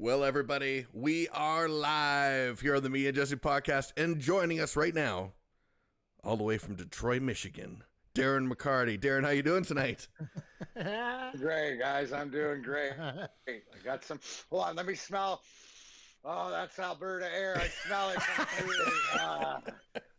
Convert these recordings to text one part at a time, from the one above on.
Well, everybody, we are live here on the Me and Jesse podcast, and joining us right now, all the way from Detroit, Michigan, Darren McCarty. Darren, how you doing tonight? Great, guys. I'm doing great. I got some. Hold on, let me smell. Oh, that's Alberta air. I smell it completely.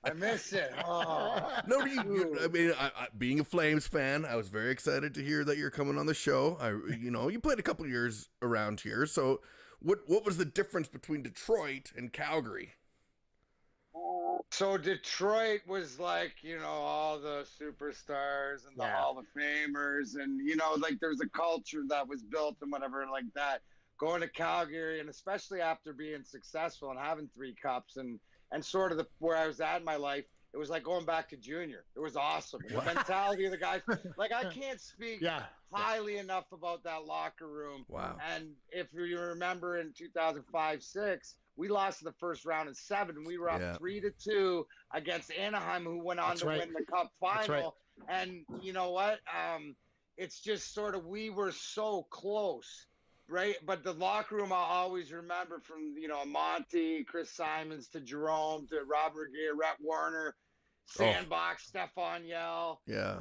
I miss it. Oh. No, I mean, being a Flames fan, I was very excited to hear that you're coming on the show. You played a couple years around here. So, what was the difference between Detroit and Calgary? So Detroit was like, all the superstars and the Hall of Famers, and like there's a culture that was built and whatever like that. Going to Calgary, and especially after being successful and having 3 cups and sort of where I was at in my life, it was like going back to junior. It was awesome. The mentality of the guys, like I can't speak highly enough about that locker room. Wow. And if you remember in 2005-06, we lost the first round in 7. We were up 3-2 against Anaheim, who went on to win the Cup final. And you know what? It's just sort of, we were so close. Right, but the locker room I'll always remember from Monty, Chris Simons to Jerome to Robert Gear, Rhett Warner, Sandbox, Stefan Yell. Yeah.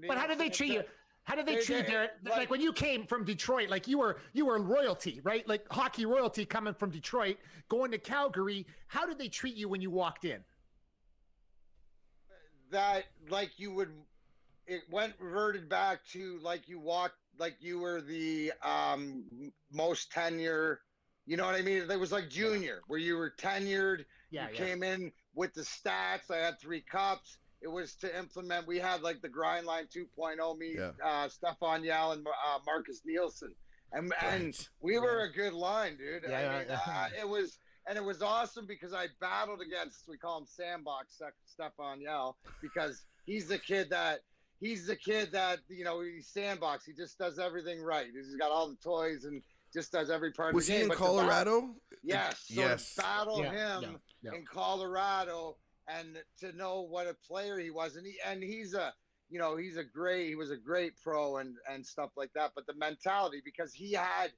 But how did they treat you? How did they treat you? Like when you came from Detroit, like you were royalty, right? Like hockey royalty coming from Detroit, going to Calgary. How did they treat you when you walked in? That it reverted back to like you walked. Like you were the most tenure, you know what I mean? It was like junior, where you were tenured. You came in with the stats. I had 3 cups. It was to implement. We had like the grind line 2.0. Me, Stefan Yell, and Marcus Nielsen, and we were a good line, dude. It was awesome because I battled against. We call him Sandbox, Stefan Yell, because he's the kid that. He's Sandbox. He just does everything right. He's got all the toys and just does every part of the game. Was he in Colorado? Yes. To battle him in Colorado and to know what a player he was. And he was a great pro and stuff like that. But the mentality, because he had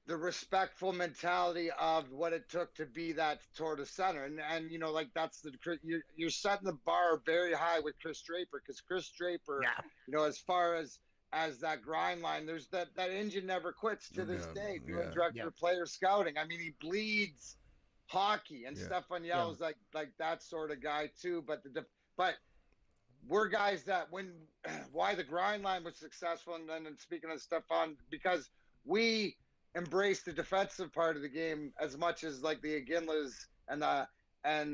the respectful mentality of what it took to be that toward the center. And like that's you're setting the bar very high with Chris Draper, because Chris Draper, as far as that grind line, there's that engine never quits to this day. Doing director of player scouting. I mean, he bleeds hockey, and Stefan Yell is like that sort of guy too. But we're guys that why the grind line was successful. And then speaking of Stefan, because we embrace the defensive part of the game as much as like the Iginlas and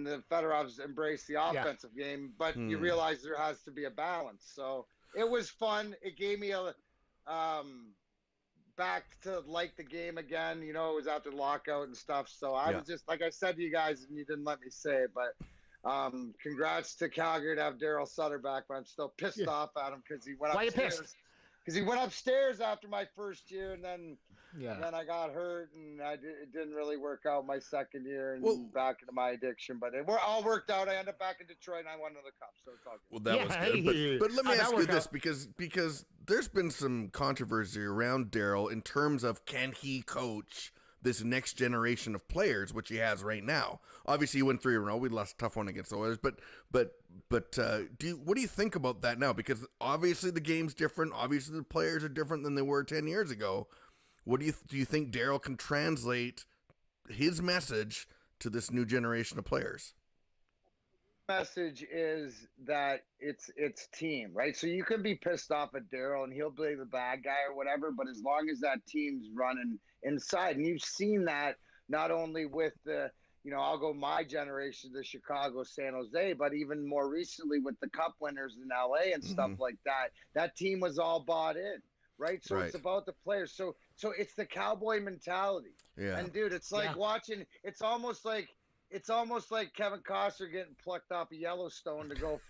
the Fedorovs embrace the offensive game, but you realize there has to be a balance. So it was fun. It gave me a back to like the game again. It was after lockout and stuff. So I was just, like I said to you guys, and you didn't let me say it, but congrats to Calgary to have Daryl Sutter back, but I'm still pissed off at him because he went upstairs. Why are you pissed? Because he went upstairs after my first year, and then I got hurt, and it didn't really work out my second year, and back into my addiction. But it all worked out. I ended up back in Detroit, and I won another cup, so it's all good. Well, that was good. But let me ask you this, because there's been some controversy around Daryl in terms of can he coach this next generation of players, which he has right now. Obviously, he went 3 in a row. We lost a tough one against the Oilers, but what do you think about that now? Because obviously the game's different. Obviously the players are different than they were 10 years ago. What do you think Daryl can translate his message to this new generation of players? Message is that it's team, right? So you can be pissed off at Daryl and he'll be the bad guy or whatever, but as long as that team's running inside, and you've seen that not only with the, I'll go my generation, the Chicago, San Jose, but even more recently with the Cup winners in LA and stuff like that, that team was all bought in, right? So it's about the players. So it's the cowboy mentality. Yeah. And dude, it's like watching, it's almost like Kevin Costner getting plucked off of Yellowstone to go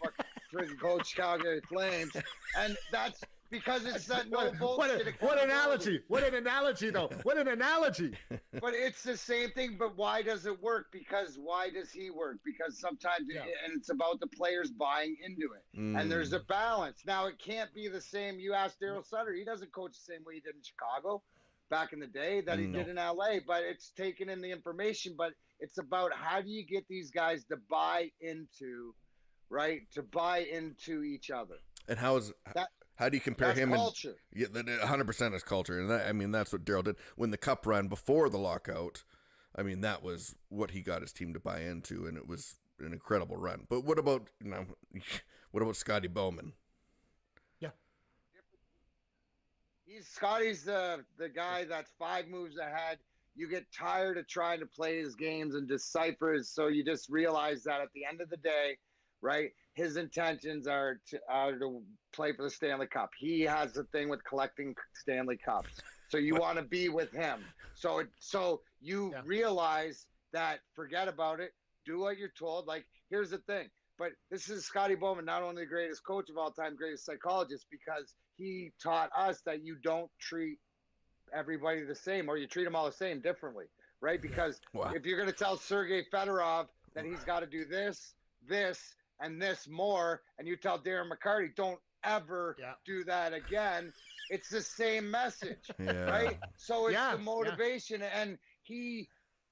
freaking coach Calgary Flames. And that's because it's that no bullshit. What an analogy. What an analogy, though. What an analogy. But it's the same thing, but why does it work? Because why does he work? Because sometimes, and it's about the players buying into it. And there's a balance. Now, it can't be the same. You ask Daryl Sutter, he doesn't coach the same way he did in Chicago. back in the day that he did in LA, but it's taken in the information, but it's about how do you get these guys to buy into, right? To buy into each other. And how do you compare him? Culture. Yeah, 100% is culture. And that, I mean, that's what Daryl did when the cup run before the lockout. I mean, that was what he got his team to buy into, and it was an incredible run. But what about, what about Scotty Bowman? Yeah. Scotty's the guy that's 5 moves ahead. You get tired of trying to play his games and decipher his, so you just realize that at the end of the day, right, his intentions are to play for the Stanley Cup. He has a thing with collecting Stanley Cups. So you want to be with him. So you realize that, forget about it, do what you're told. Like, here's the thing. But this is Scotty Bowman, not only the greatest coach of all time, greatest psychologist, because he taught us that you don't treat everybody the same, or you treat them all the same differently, right? Because if you're going to tell Sergei Fedorov that he's got to do this, and this more, and you tell Darren McCarty, don't ever do that again, it's the same message, right? So it's the motivation, and the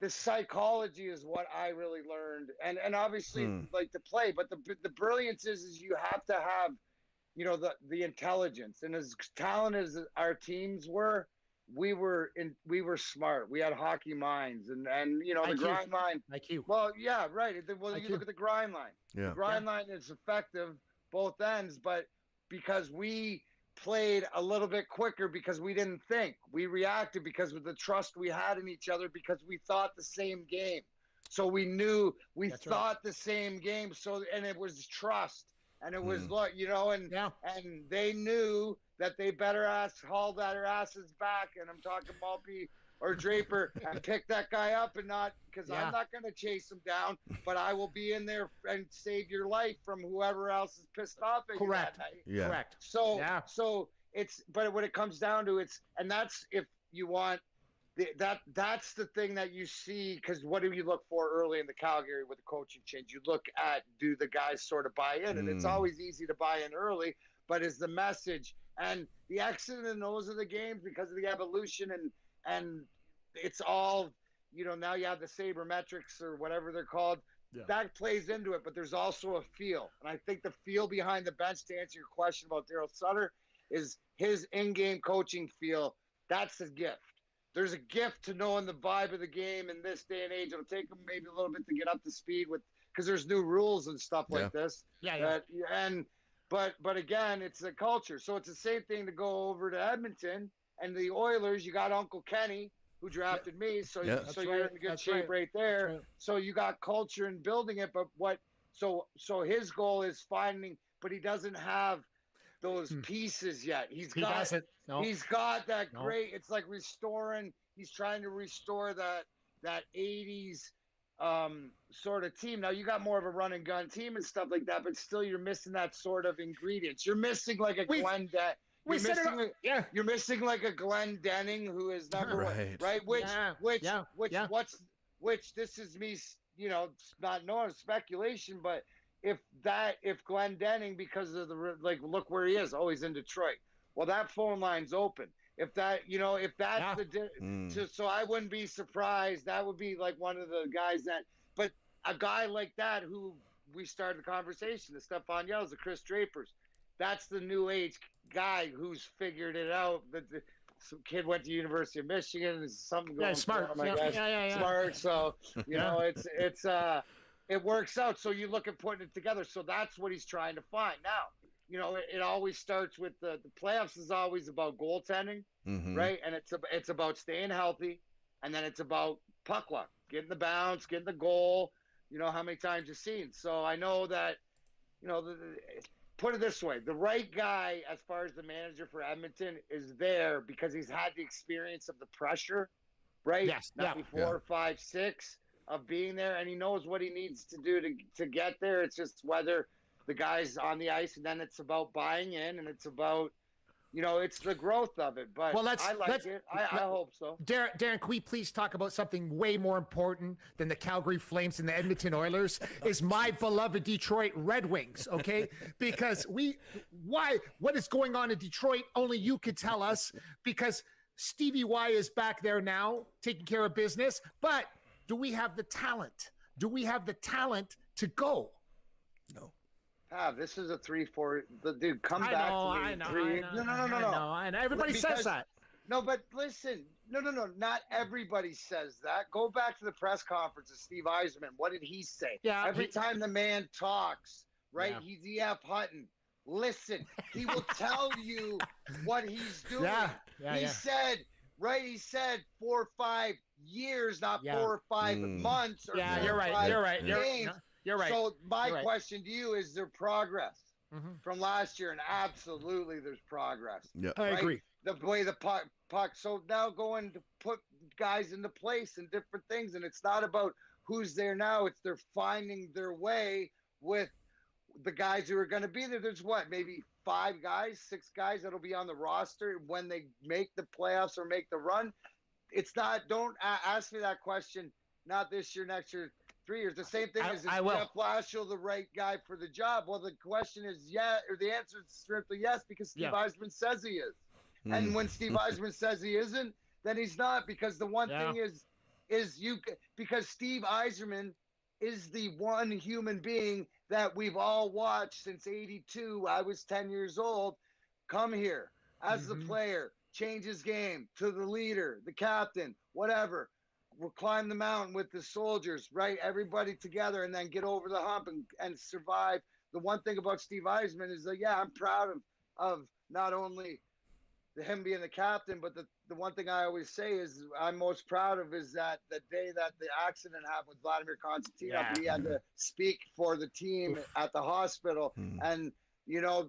psychology is what I really learned, and obviously like the play, but the brilliance is you have to have, the intelligence, and as talented as our teams were, we were smart. We had hockey minds, and the grind line. IQ. Well, yeah, right. Well, you look at the grind line. Yeah. The grind line is effective both ends, but because we played a little bit quicker, because we didn't think, we reacted because of the trust we had in each other, because we thought the same game. So we knew thought the same game. So, and it was trust, and it was and they knew that they better haul their asses back, and I'm talking Maltby or Draper, and pick that guy up, and not, because I'm not going to chase him down, but I will be in there and save your life from whoever else is pissed off at you that night. Yeah. Correct. So it's, but when it comes down to and that's, if you want, that's the thing that you see, because what do you look for early in the Calgary with the coaching change? You look at, do the guys sort of buy in? And it's always easy to buy in early, but is the message and the X's and O's of the games, because of the evolution, and it's all, now you have the sabermetrics or whatever they're called. That plays into it, but there's also a feel. And I think the feel behind the bench, to answer your question about Daryl Sutter, is his in-game coaching feel. That's a gift. There's a gift to knowing the vibe of the game in this day and age. It'll take him maybe a little bit to get up to speed with, because there's new rules and stuff like this. But again, it's the culture. So it's the same thing to go over to Edmonton and the Oilers. You got Uncle Kenny, who drafted me, so you're in good shape right there. Right. So you got culture and building it, but so his goal is finding, but he doesn't have those pieces yet. He's got that great. It's like restoring. He's trying to restore that 80s sort of team. Now you got more of a run and gun team and stuff like that, but still you're missing that sort of ingredients. You're missing like a Glenn You're missing like a Glenn Denning, who is number one, right? Which this is me, not knowing, speculation, but if Glenn Denning, because of look where he is, he's in Detroit. Well, that phone line's open. If that's so I wouldn't be surprised. That would be like one of the guys but a guy like that, who we started the conversation, the Stephon Yells, the Chris Drapers, that's the new age guy who's figured it out. Some kid went to University of Michigan. There's something going smart. Smart. So it works out. So you look at putting it together. So that's what he's trying to find now. It always starts with the playoffs is always about goaltending, right? And it's about staying healthy, and then it's about puck luck, getting the bounce, getting the goal. How many times you've seen. So I know that, put it this way, the right guy, as far as the manager for Edmonton, is there because he's had the experience of the pressure, right? Yes. 94, 5, 6 of being there, and he knows what he needs to do to get there. It's just whether the guy's on the ice, and then it's about buying in, and it's about, it's the growth of it. But I like it. I hope so. Darren, can we please talk about something way more important than the Calgary Flames and the Edmonton Oilers? Is my beloved Detroit Red Wings, okay? Because what is going on in Detroit, only you could tell us, because Stevie Y is back there now taking care of business, but do we have the talent? Do we have the talent to go? No. This is a 3-4. The dude, come back to me. I know. Everybody says that. No, but listen. No. Not everybody says that. Go back to the press conference of Steve Yzerman. What did he say? Yeah. Every time the man talks, right? Yeah. He's E.F. Hutton. Listen, he will tell you what he's doing. He said 4 or 5 years, not 4 or 5 months. Or you're right. You're right. So my question to you is there progress from last year? And absolutely there's progress. Yeah, I agree. The way the puck. So now going to put guys into place and different things. And it's not about who's there now. It's they're finding their way with the guys who are going to be there. There's maybe 5 guys, 6 guys that'll be on the roster when they make the playoffs or make the run. It's not, don't ask me that question. Not this year, next year, 3 years. The same thing is Jeff Blashill the right guy for the job? Well, the question is or the answer is strictly yes, because Steve Yzerman says he is. And when Steve Yzerman says he isn't, then he's not, because the one thing because Steve Yzerman is the one human being that we've all watched since '82. I was 10 years old. Come here as the player, change his game to the leader, the captain, whatever. We'll climb the mountain with the soldiers, right? Everybody together, and then get over the hump and survive. The one thing about Steve Yzerman is that, I'm proud of not only him being the captain, but the one thing I always say is I'm most proud of is that the day that the accident happened with Vladimir Konstantinov, he had to speak for the team at the hospital. And,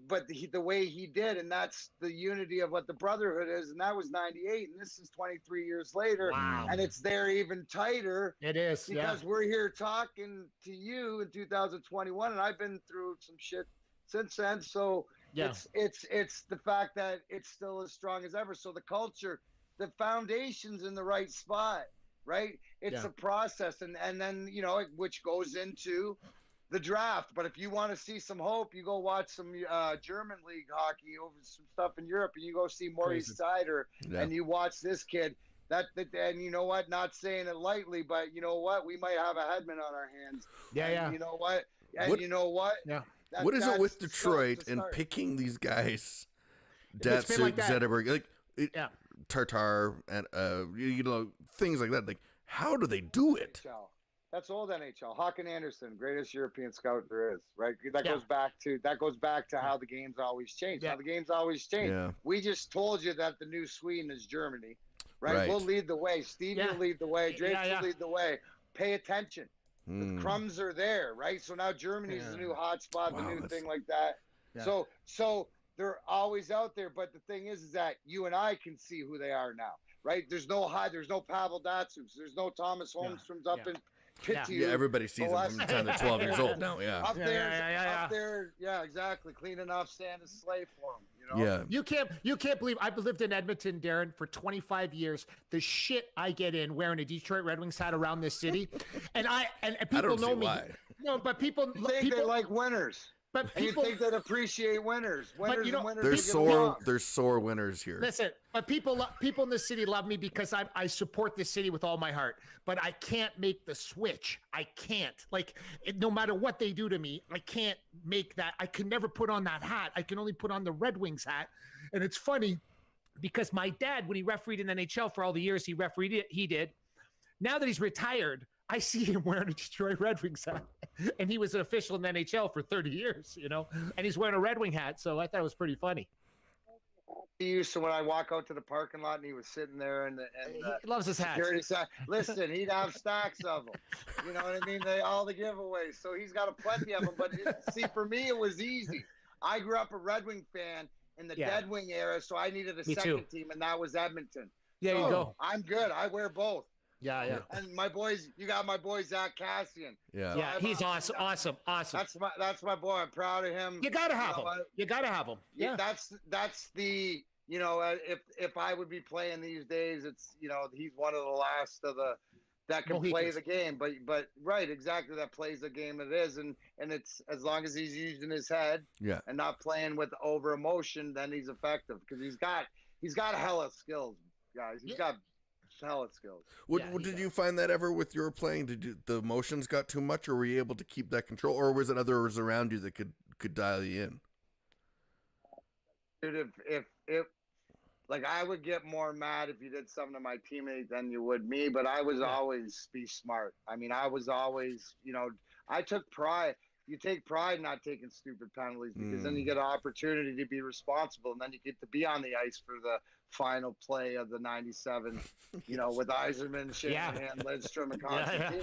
but the way he did, and that's the unity of what the brotherhood is. And that was 98. And this is 23 years later. Wow. And it's there even tighter. It is. Because we're here talking to you in 2021. And I've been through some shit since then. So it's the fact that it's still as strong as ever. So the culture, the foundation's in the right spot, right? It's a process, and then which goes into the draft. But if you want to see some hope, you go watch some German league hockey over some stuff in Europe, and you go see Maurice Seider, and you watch this kid. And you know what? Not saying it lightly, but you know what? We might have a Headman on our hands. You know what? And you know what? What is it with Detroit and picking these guys? Datsuk, Zetterberg, Tartar, and things like that. Like, how do they do it? That's old NHL. Håkan Andersson, greatest European scout there is. Right. That goes back to how the game's always changed. How the game's always changed. Yeah. We just told you that the new Sweden is Germany. Right. We'll lead the way. Steve will lead the way. Drake will lead the way. Pay attention. The crumbs are there, right? So now Germany's the new hotspot, the new thing like that. Yeah. So they're always out there, but the thing is that you and I can see who they are now, right? There's no Pavel Datsyuk, there's no Thomas Holmstrom's up in Pitt. Yeah, everybody sees them from the time they're 12 years old now. Yeah, up there, exactly. Cleaning off Santa's sleigh for them. You can't believe I've lived in Edmonton, Darren, for 25 years. The shit I get in wearing a Detroit Red Wings hat around this city, and people know me. Why. No, but people they like winners. But people think that appreciate winners. Winners, there's sore winners here. Listen, but people in the city love me because I support the city with all my heart. But I can't make the switch. I can't. No matter what they do to me, I can't make that. I can never put on that hat. I can only put on the Red Wings hat. And it's funny because my dad, when he refereed in the NHL for all the years he refereed, he did. Now that he's retired, I see him wearing a Detroit Red Wings hat, and he was an official in the NHL for 30 years, and he's wearing a Red Wing hat. So I thought it was pretty funny. He used to, when I walk out to the parking lot and he was sitting there and he loves his hat. Listen, he'd have stacks of them. You know what I mean? All the giveaways. So he's got a plenty of them. But see, for me, it was easy. I grew up a Red Wing fan in the Dead Wing era, so I needed a second team, and that was Edmonton. Yeah, you go. I'm good. I wear both. Yeah. And my boys, you got my boy Zach Cassian. Yeah, he's awesome. That's my boy. I'm proud of him. You gotta have him. You gotta have him. Yeah, that's the if I would be playing these days, it's he's one of the last of that can play the game. But right, exactly, that plays the game it is, and it's as long as he's using his head and not playing with over emotion, then he's effective because he's got hella skills. guys. He's got hella skills. Did you find that ever with your playing? Did the emotions got too much, or were you able to keep that control, or was it others around you that could dial you in? Dude, if like I would get more mad if you did something to my teammate than you would me, but I was always be smart. I mean, I was always, I took pride. You take pride in not taking stupid penalties because then you get an opportunity to be responsible, and then you get to be on the ice for the final play of the 97, with Yzerman, Shanahan, Lidstrom, and Constantine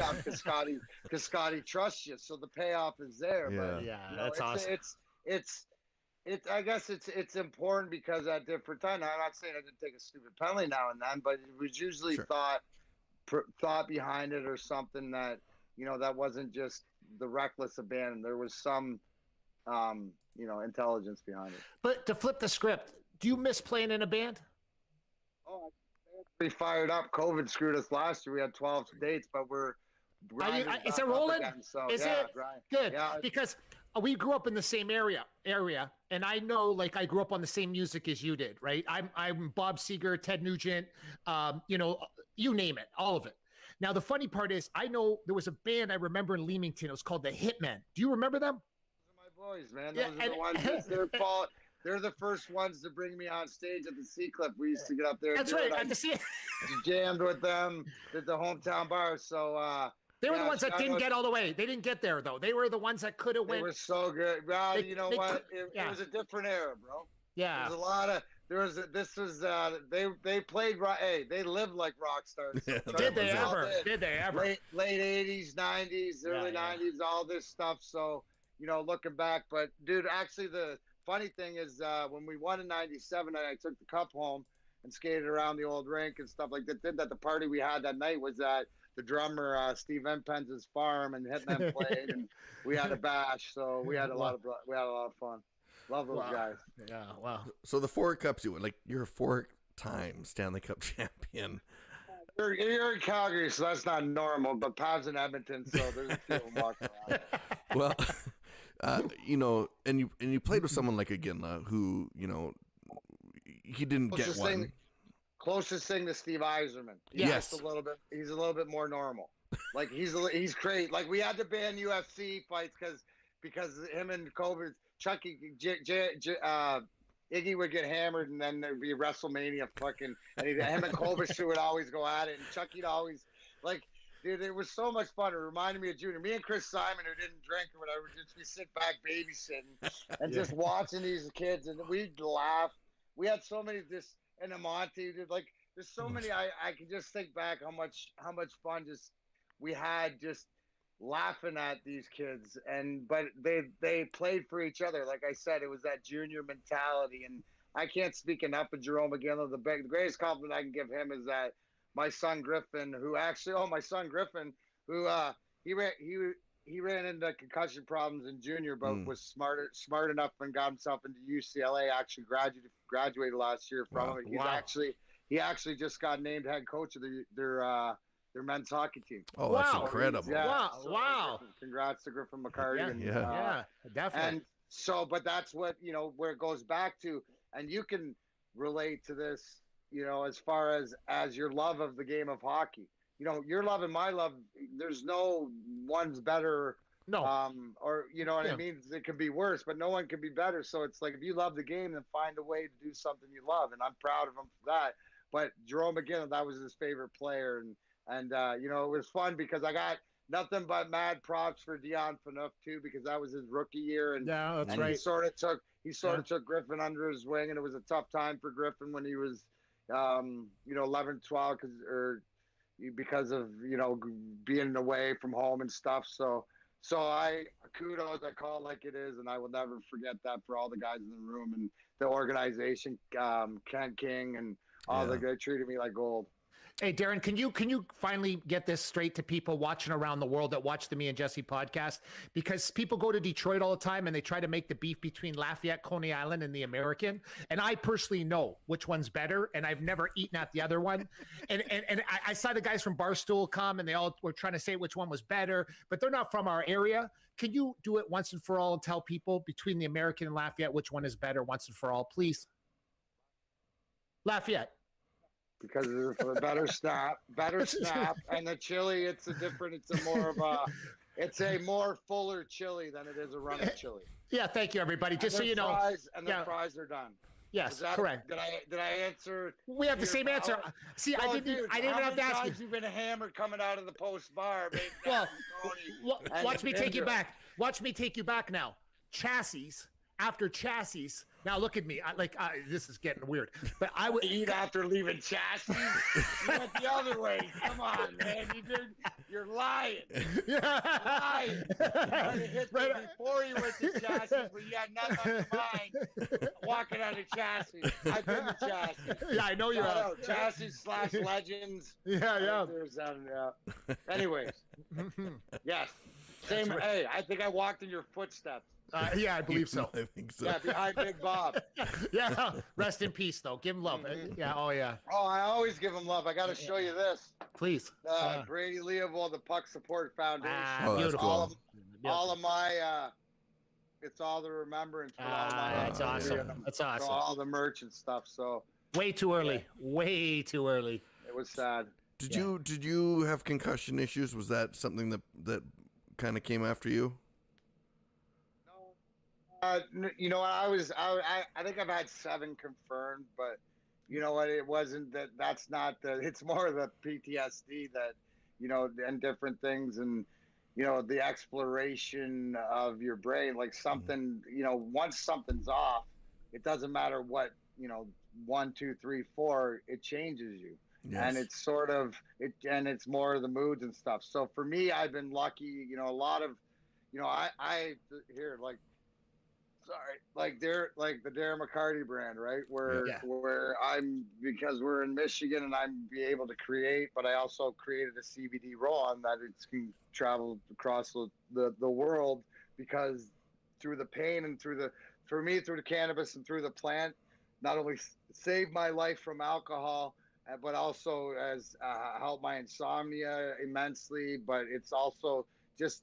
because Scotty trusts you. So the payoff is there. Yeah. But, that's awesome. I guess it's important because at different times, I'm not saying I didn't take a stupid penalty now and then, but it was usually thought behind it or something that, that wasn't just the reckless abandon. There was some, intelligence behind it. But to flip the script, do you miss playing in a band? Oh, we fired up. COVID screwed us last year. We had 12 dates, but we're is it rolling? Again, so, is it good? Yeah, because we grew up in the same area, and I know, like, I grew up on the same music as you did, right? I'm Bob Seger, Ted Nugent, you name it, all of it. Now, the funny part is, I know there was a band I remember in Leamington. It was called the Hitmen. Do you remember them? Those are my boys, man. Those are the ones. It's their fault. They're the first ones to bring me on stage at the C-Clip. We used to get up there. That's right. At the C. Jammed with them at the hometown bar. So they were the ones that didn't get all the way. They didn't get there though. They were the ones that could have went. They were so good. Well, you know what? It was a different era, bro. Yeah. There's a lot of. They played. Hey, they lived like rock stars. So Did they ever? Late 80s, 90s, early 90s, all this stuff. So, looking back, but dude, actually the funny thing is when we won in 97 and I took the cup home and skated around the old rink and stuff like that, the party we had that night was at the drummer Steve Empenz's farm, and Hitman played and we had a bash. So we had a lot of fun. Love those guys. Yeah, wow. So the 4 cups you win, like you're a 4-time Stanley Cup champion. You're in Calgary, so that's not normal. But Pav's in Edmonton, so there's a few of them walking around. Well, and you played with someone like Iginla, who he didn't get one. Closest thing to Steve Yzerman. Yes, He's a little bit more normal. Like he's great. Like we had to ban UFC fights because him and Kobe. Chucky, Iggy would get hammered, and then there'd be WrestleMania fucking, and him and Kovacic would always go at it, and Chucky'd always, like, dude, it was so much fun. It reminded me of Junior. Me and Chris Simon, who didn't drink or whatever, we sit back babysitting and just watching these kids, and we'd laugh. We had so many and Amonte, dude, like, there's so many, I can just think back how much fun we had just laughing at these kids, but they played for each other. Like I said, it was that junior mentality, and I can't speak enough of Jerome McGinley. The greatest compliment I can give him is that my son Griffin, who he ran into concussion problems in junior, but was smart enough and got himself into UCLA. Actually graduated last year from it. He actually just got named head coach of their men's hockey team. Oh, that's incredible. Yeah, wow. Congrats to Griffin McCarty. Yeah, definitely. And so, but that's what, where it goes back to, and you can relate to this, as far as your love of the game of hockey. Your love and my love, there's no one's better. No. Or, what I mean? It could be worse, but no one can be better. So it's like, if you love the game, then find a way to do something you love. And I'm proud of him for that. But Jerome McGinley, that was his favorite player. And it was fun because I got nothing but mad props for Dion Phaneuf too, because that was his rookie year. And that's right. He sort of took Griffin under his wing, and it was a tough time for Griffin when he was, 11, 12, because of, being away from home and stuff. So kudos, I call it like it is. And I will never forget that for all the guys in the room and the organization, Ken King and all the guys treated me like gold. Hey, Darren, can you finally get this straight to people watching around the world that watch the Me and Jesse podcast? Because people go to Detroit all the time and they try to make the beef between Lafayette, Coney Island, and the American. And I personally know which one's better, and I've never eaten at the other one. And I saw the guys from Barstool come, and they all were trying to say which one was better, but they're not from our area. Can you do it once and for all and tell people between the American and Lafayette which one is better once and for all, please? Lafayette. because of the better snap, and the chili. It's a more fuller chili than it is a running chili. Yeah, thank you, everybody. Just so you know, the fries are done. Yes, correct. Did I answer? We have the same answer. See, I didn't even have to ask you. You've been hammered coming out of the post bar. Well, watch me take you back. Watch me take you back now. Chassis after chassis. Now look at me. This is getting weird. But I would eat after leaving chassis. You went the other way. Come on, man. You're lying. Yeah. Lying. You hit me before you went to chassis, but you had nothing on your mind. Walking out of chassis. I've been to chassis. Yeah, I know you're out. Chassis/legends. Yeah. Anyways. Yes. Same. Right. Hey, I think I walked in your footsteps. Yeah, I believe so. I think so. Yeah, behind Big Bob. Yeah, rest in peace, though. Give him love. Yeah, oh, yeah. Oh, I always give him love. I got to show you this. Please. Brady Leovold, the Puck Support Foundation. Beautiful. All of my, it's all the remembrance. For all my, that's awesome. That's awesome. So all the merch and stuff. So way too early. Way too early. It was sad. Did you have concussion issues? Was that something that kind of came after you? You know what? I think I've had 7 confirmed, but you know what? It wasn't that. That's not the. It's more the PTSD that, and different things, and the exploration of your brain, like something. Once something's off, it doesn't matter what 1, 2, 3, 4. It changes you. Yes. And it's sort of it, and it's more of the moods and stuff. So for me, I've been lucky. A lot of, I here like. Sorry, like the Darren McCarty brand, right? Where I'm, because we're in Michigan and I'm be able to create, but I also created a CBD roll-on that it can travel across the world, because through the pain and through the cannabis and through the plant, not only saved my life from alcohol, but also has helped my insomnia immensely. But it's also just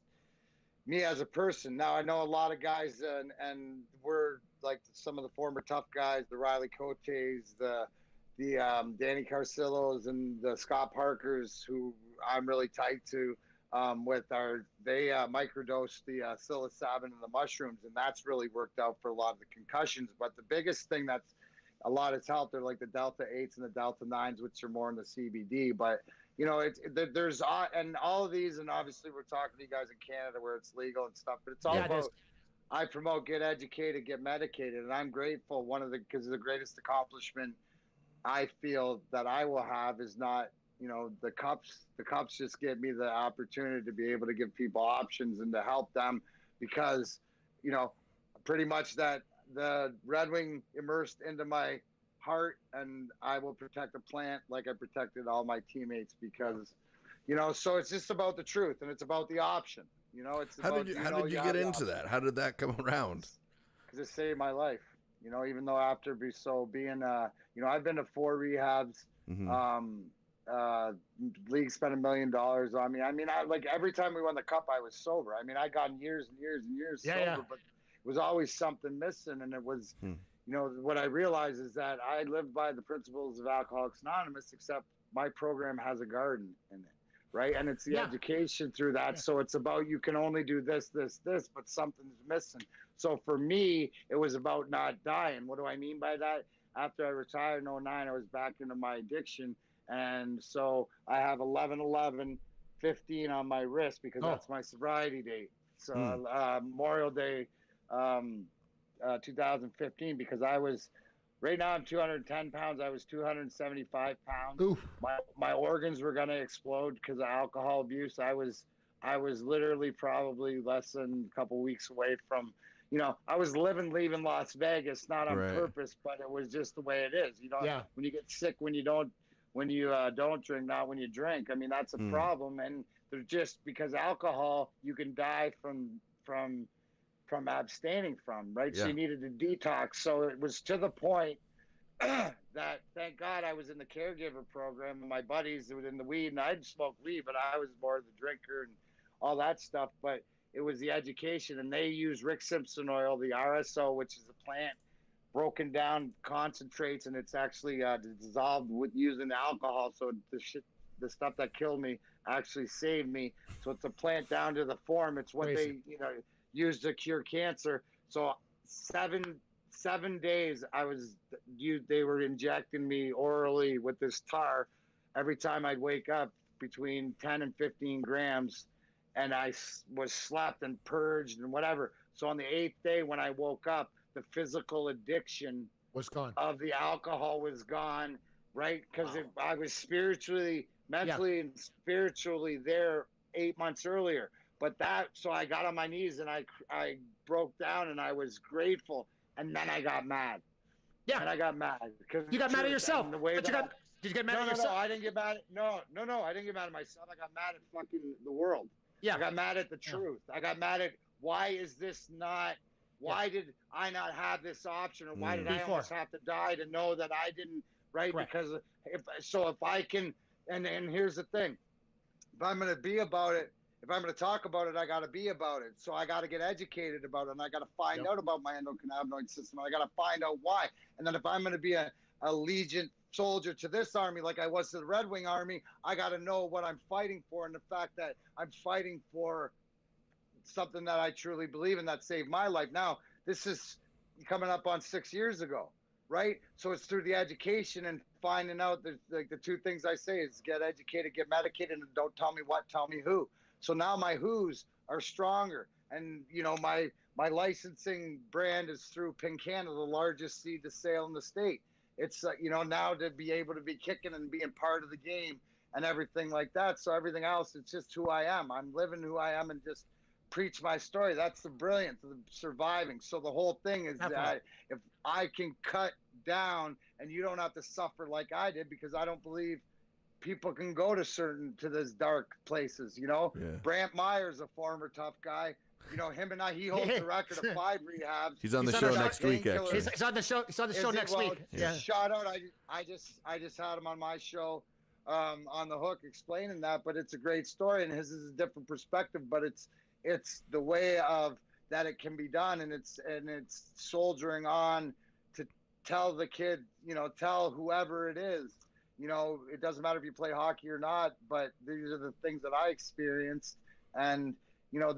me as a person. Now I know a lot of guys, and we're like some of the former tough guys, the Riley Cotes, the Danny Carcillos, and the Scott Parkers, who I'm really tight to. They microdosed the psilocybin and the mushrooms, and that's really worked out for a lot of the concussions. But the biggest thing that's a lot has helped are like the Delta 8s and the Delta 9s, which are more in the CBD. But there's and all of these, and obviously we're talking to you guys in Canada where it's legal and stuff, but it's all about, I promote get educated, get medicated, and I'm grateful. Because the greatest accomplishment I feel that I will have is not, the cups. The cups just give me the opportunity to be able to give people options and to help them, because, pretty much that the Red Wing immersed into my heart, and I will protect the plant like I protected all my teammates, because so it's just about the truth, and it's about the option. It's how did you get into that? How did that come around? Because it saved my life. Even though I've been to 4 rehabs. League spent $1 million on me. I like every time we won the cup, I was sober. I got years and years and years sober, but it was always something missing, and it was. What I realized is that I live by the principles of Alcoholics Anonymous, except my program has a garden in it, right? And it's the education through that. Yeah. So it's about, you can only do this, this, this, but something's missing. So for me, it was about not dying. What do I mean by that? After I retired in 2009, I was back into my addiction. And so I have 11/11/15 on my wrist, because that's my sobriety date. So Memorial Day, 2015, because right now I'm 210 pounds. I was 275 pounds. Oof. My organs were going to explode because of alcohol abuse. I was literally probably less than a couple weeks away from, I was leaving Las Vegas, not on purpose, but it was just the way it is. When you get sick, when you don't drink, not when you drink. That's a problem. And they're just, because alcohol, you can die from abstaining from, right? Yeah. So you needed to detox. So it was to the point that, thank God, I was in the caregiver program, and my buddies were in the weed, and I'd smoke weed, but I was more the drinker and all that stuff. But it was the education, and they use Rick Simpson oil, the RSO, which is a plant broken down concentrates, and it's actually dissolved with using alcohol. So the stuff that killed me actually saved me. So it's a plant down to the form. It's what they use to cure cancer. So 7 days they were injecting me orally with this tar every time I'd wake up, between 10 and 15 grams, and I was slept and purged and whatever. So on the 8th day when I woke up, the physical addiction was gone of the alcohol was gone, right? Because I was spiritually, mentally, and spiritually there 8 months earlier. But so I got on my knees and I broke down and I was grateful, and then I got mad. Yeah, and I got mad because you got mad at yourself. Did you get mad at yourself? No, I didn't get mad. No, I didn't get mad at myself. I got mad at fucking the world. Yeah, I got mad at the truth. I got mad at why is this not? Why did I not have this option, or why did I almost have to die to know that I didn't? Right? Correct. Because if I can, and here's the thing, if I'm going to be about it, if I'm going to talk about it, I got to be about it. So I got to get educated about it, and I got to find out about my endocannabinoid system. I got to find out why. And then if I'm going to be a Legion soldier to this army like I was to the Red Wing Army, I got to know what I'm fighting for, and the fact that I'm fighting for something that I truly believe in that saved my life. Now, this is coming up on 6 years ago, right? So it's through the education and finding out that, like, the two things I say is get educated, get medicated, and don't tell me what, tell me who. So now my who's are stronger, and my licensing brand is through Pink Canada, the largest seed to sale in the state. It's now to be able to be kicking and being part of the game and everything like that. So everything else, it's just who I am. I'm living who I am and just preach my story. That's the brilliance of surviving. So the whole thing is that if I can cut down and you don't have to suffer like I did, because I don't believe people can go to those dark places. Brant Meyer's a former tough guy. Him and he holds the record of 5 rehabs. He's on the show next week, actually. He's on the show next week. Yeah. Shout out. I just had him on my show on the hook explaining that, but it's a great story, and his is a different perspective, but it's the way of that it can be done, and it's soldiering on to tell the kid, tell whoever it is, it doesn't matter if you play hockey or not, but these are the things that I experienced, and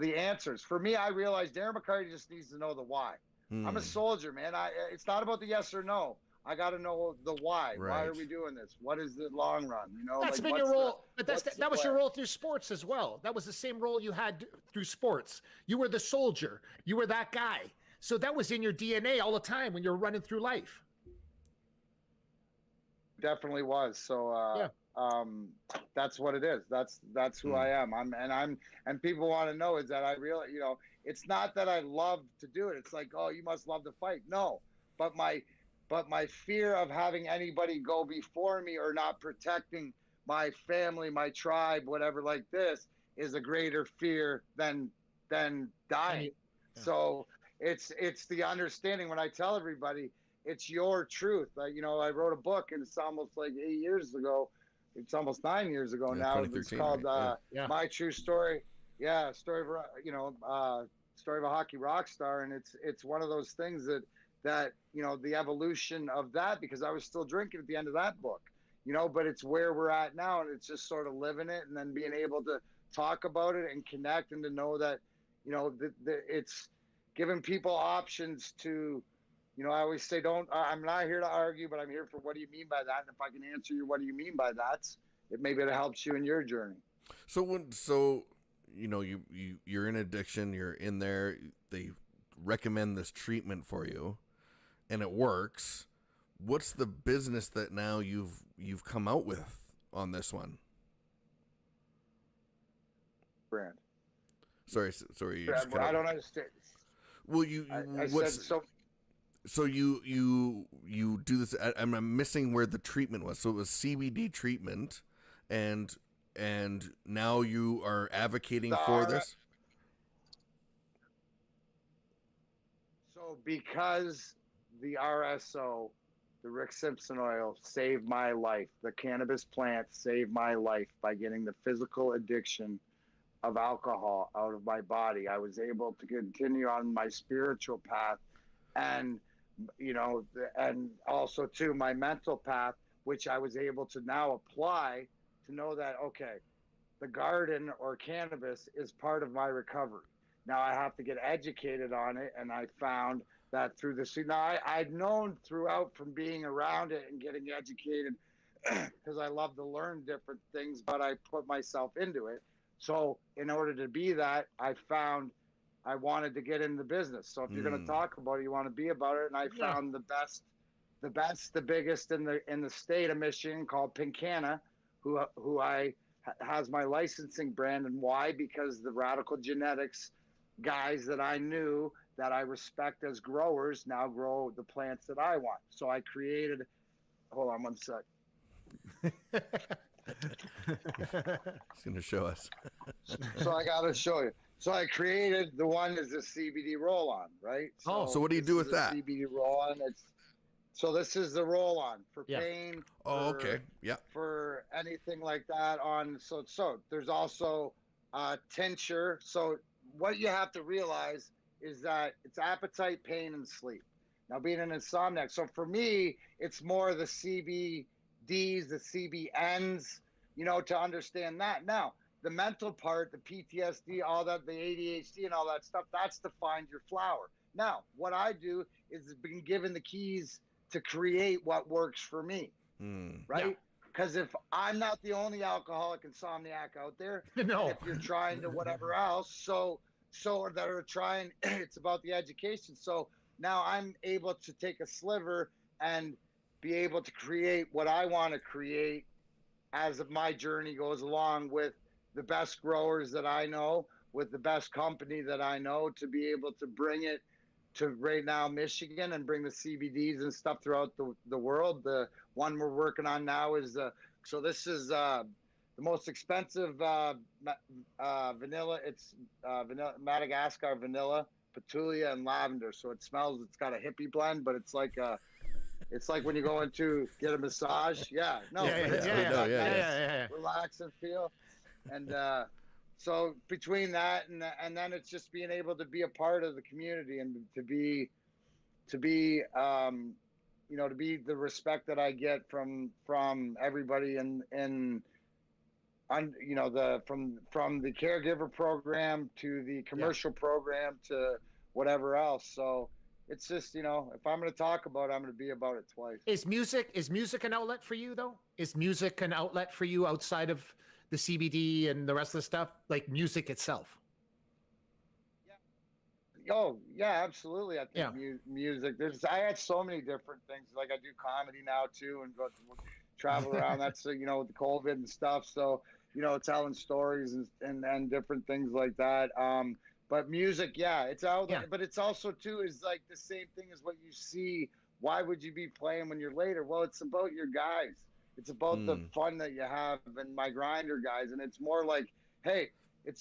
the answers. For me, I realized Darren McCarty just needs to know the why. I'm a soldier, man. It's not about the yes or no. I got to know the why. Right. Why are we doing this? What is the long run? That's been your role, but that was your role through sports as well. That was the same role you had through sports. You were the soldier. You were that guy. So that was in your DNA all the time when you were running through life. Definitely was. So that's what it is. That's who I am. And people want to know is that I really, it's not that I love to do it. It's like, oh, you must love to fight. No, but my fear of having anybody go before me or not protecting my family, my tribe, whatever like this is a greater fear than dying. Yeah. So it's the understanding when I tell everybody it's your truth. I wrote a book, and it's almost like 8 years ago. It's almost 9 years ago now. It's called My True Story. Yeah, story of a hockey rock star, and it's one of those things that the evolution of that, because I was still drinking at the end of that book, but it's where we're at now, and it's just sort of living it and then being able to talk about it and connect, and to know that it's giving people options to. I always say, I'm not here to argue, but I'm here for what do you mean by that? And if I can answer you, what do you mean by that? Maybe it helps you in your journey. So you're in addiction, you're in there, they recommend this treatment for you and it works. What's the business that now you've come out with on this one? Brand. Sorry. I don't understand. Well, So you do this. I'm missing where the treatment was. So it was CBD treatment, and now you are advocating for this. So because the RSO, the Rick Simpson oil, saved my life. The cannabis plant saved my life by getting the physical addiction of alcohol out of my body. I was able to continue on my spiritual path, and and also too my mental path, which I was able to now apply to know that, okay, the garden or cannabis is part of my recovery. Now I have to get educated on it. And I found that through I'd known throughout from being around it and getting educated because I love to learn different things, but I put myself into it. So in order to be that, I found I wanted to get in the business. So if you're going to talk about it, you want to be about it. And I found the biggest in the state of Michigan, called Pinkana, who has my licensing brand. And why? Because the Radical Genetics guys that I knew that I respect as growers now grow the plants that I want. So I created, hold on one sec. He's going to show us. So I got to show you. So I created the one is the CBD roll-on, right? So what do you do with that? CBD roll-on. So this is the roll-on for pain. Okay. Yeah. For anything like that So there's also tincture. So what you have to realize is that it's appetite, pain, and sleep. Now, being an insomniac, so for me, it's more the CBDs, the CBNs, to understand that. Now, the mental part, the PTSD, all that, the ADHD and all that stuff, that's to find your flower. Now, what I do is been given the keys to create what works for me, right? Because if I'm not the only alcoholic insomniac out there, if you're trying to whatever else, so that are trying, it's about the education. So now I'm able to take a sliver and be able to create what I want to create as my journey goes along with the best growers that I know, with the best company that I know, to be able to bring it to right now Michigan and bring the CBDs and stuff throughout the world. The one we're working on now is this is the most expensive vanilla. It's vanilla, Madagascar vanilla, petulia, and lavender. So it smells. It's got a hippie blend, but it's like when you go into get a massage. Yeah, no, relax and feel. And so between that and then it's just being able to be a part of the community and to be the respect that I get from everybody from the caregiver program to the commercial program to whatever else. So it's just, if I'm going to talk about it, I'm going to be about it twice. Is music an outlet for you though? Is music an outlet for you outside of the CBD and the rest of the stuff, like music itself? Yeah. Oh yeah, absolutely. I think music. I had so many different things. Like I do comedy now too, and travel around. That's with the COVID and stuff. So telling stories and different things like that. But music, it's out. Yeah. But it's also too is like the same thing as what you see. Why would you be playing when you're later? Well, it's about your guys. It's about the fun that you have and my grinder guys. And it's more like, hey,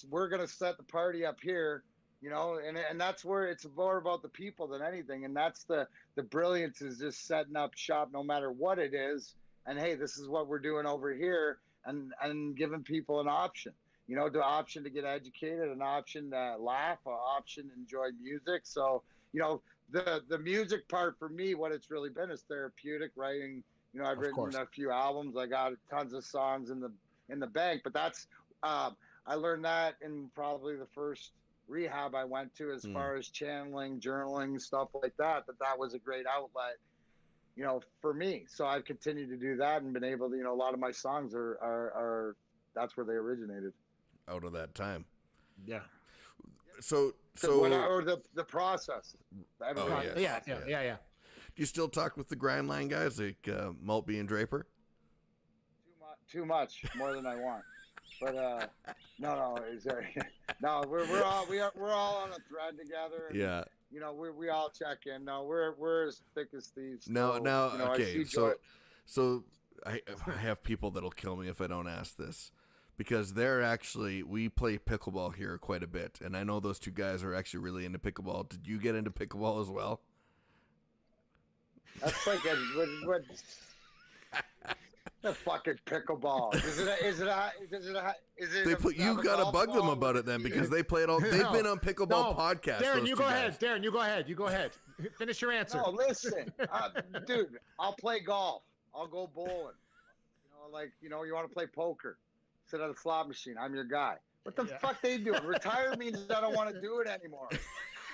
we're going to set the party up here, and that's where it's more about the people than anything. And that's the brilliance is just setting up shop no matter what it is. And hey, this is what we're doing over here and giving people an option, the option to get educated, an option to laugh, an option to enjoy music. So, the music part for me, what it's really been is therapeutic writing. I've written a few albums. I got tons of songs in the bank, but that's I learned that in probably the first rehab I went to, as far as channeling, journaling, stuff like that. That was a great outlet, for me. So I've continued to do that and been able to, a lot of my songs are that's where they originated. Out of that time. Yeah. So or the process. Yeah. Do you still talk with the grind line guys like Maltby and Draper? Too much, more than I want. But no, we're all on a thread together. And, yeah. We all check in. No, we're as thick as thieves. Okay. So I have people that'll kill me if I don't ask this, because we play pickleball here quite a bit, and I know those two guys are actually really into pickleball. Did you get into pickleball as well? That's like what The fucking pickleball. You gotta bug them about it then, because they play it all. They've been on pickleball podcasts. Darren, you go ahead. Darren, you go ahead. You go ahead. Finish your answer. No, listen, dude. I'll play golf. I'll go bowling. You want to play poker? Sit at a slot machine. I'm your guy. What the fuck they doing? Retire means I don't want to do it anymore.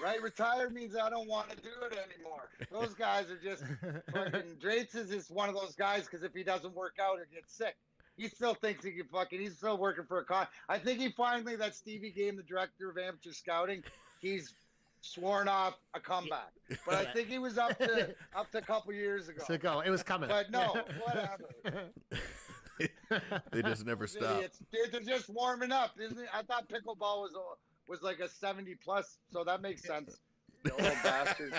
Right? Retire means I don't want to do it anymore. Those guys are just fucking. Drates is just one of those guys because if he doesn't work out, he'll get sick. He still thinks he can he's still working for a con. I think he finally, that Stevie Game, the director of amateur scouting, he's sworn off a comeback. But I think he was up to a couple years ago. It was coming. But no, whatever. They just never stop. Dude, they're just warming up, isn't it? I thought pickleball was like a 70 plus, so that makes sense. Old bastard.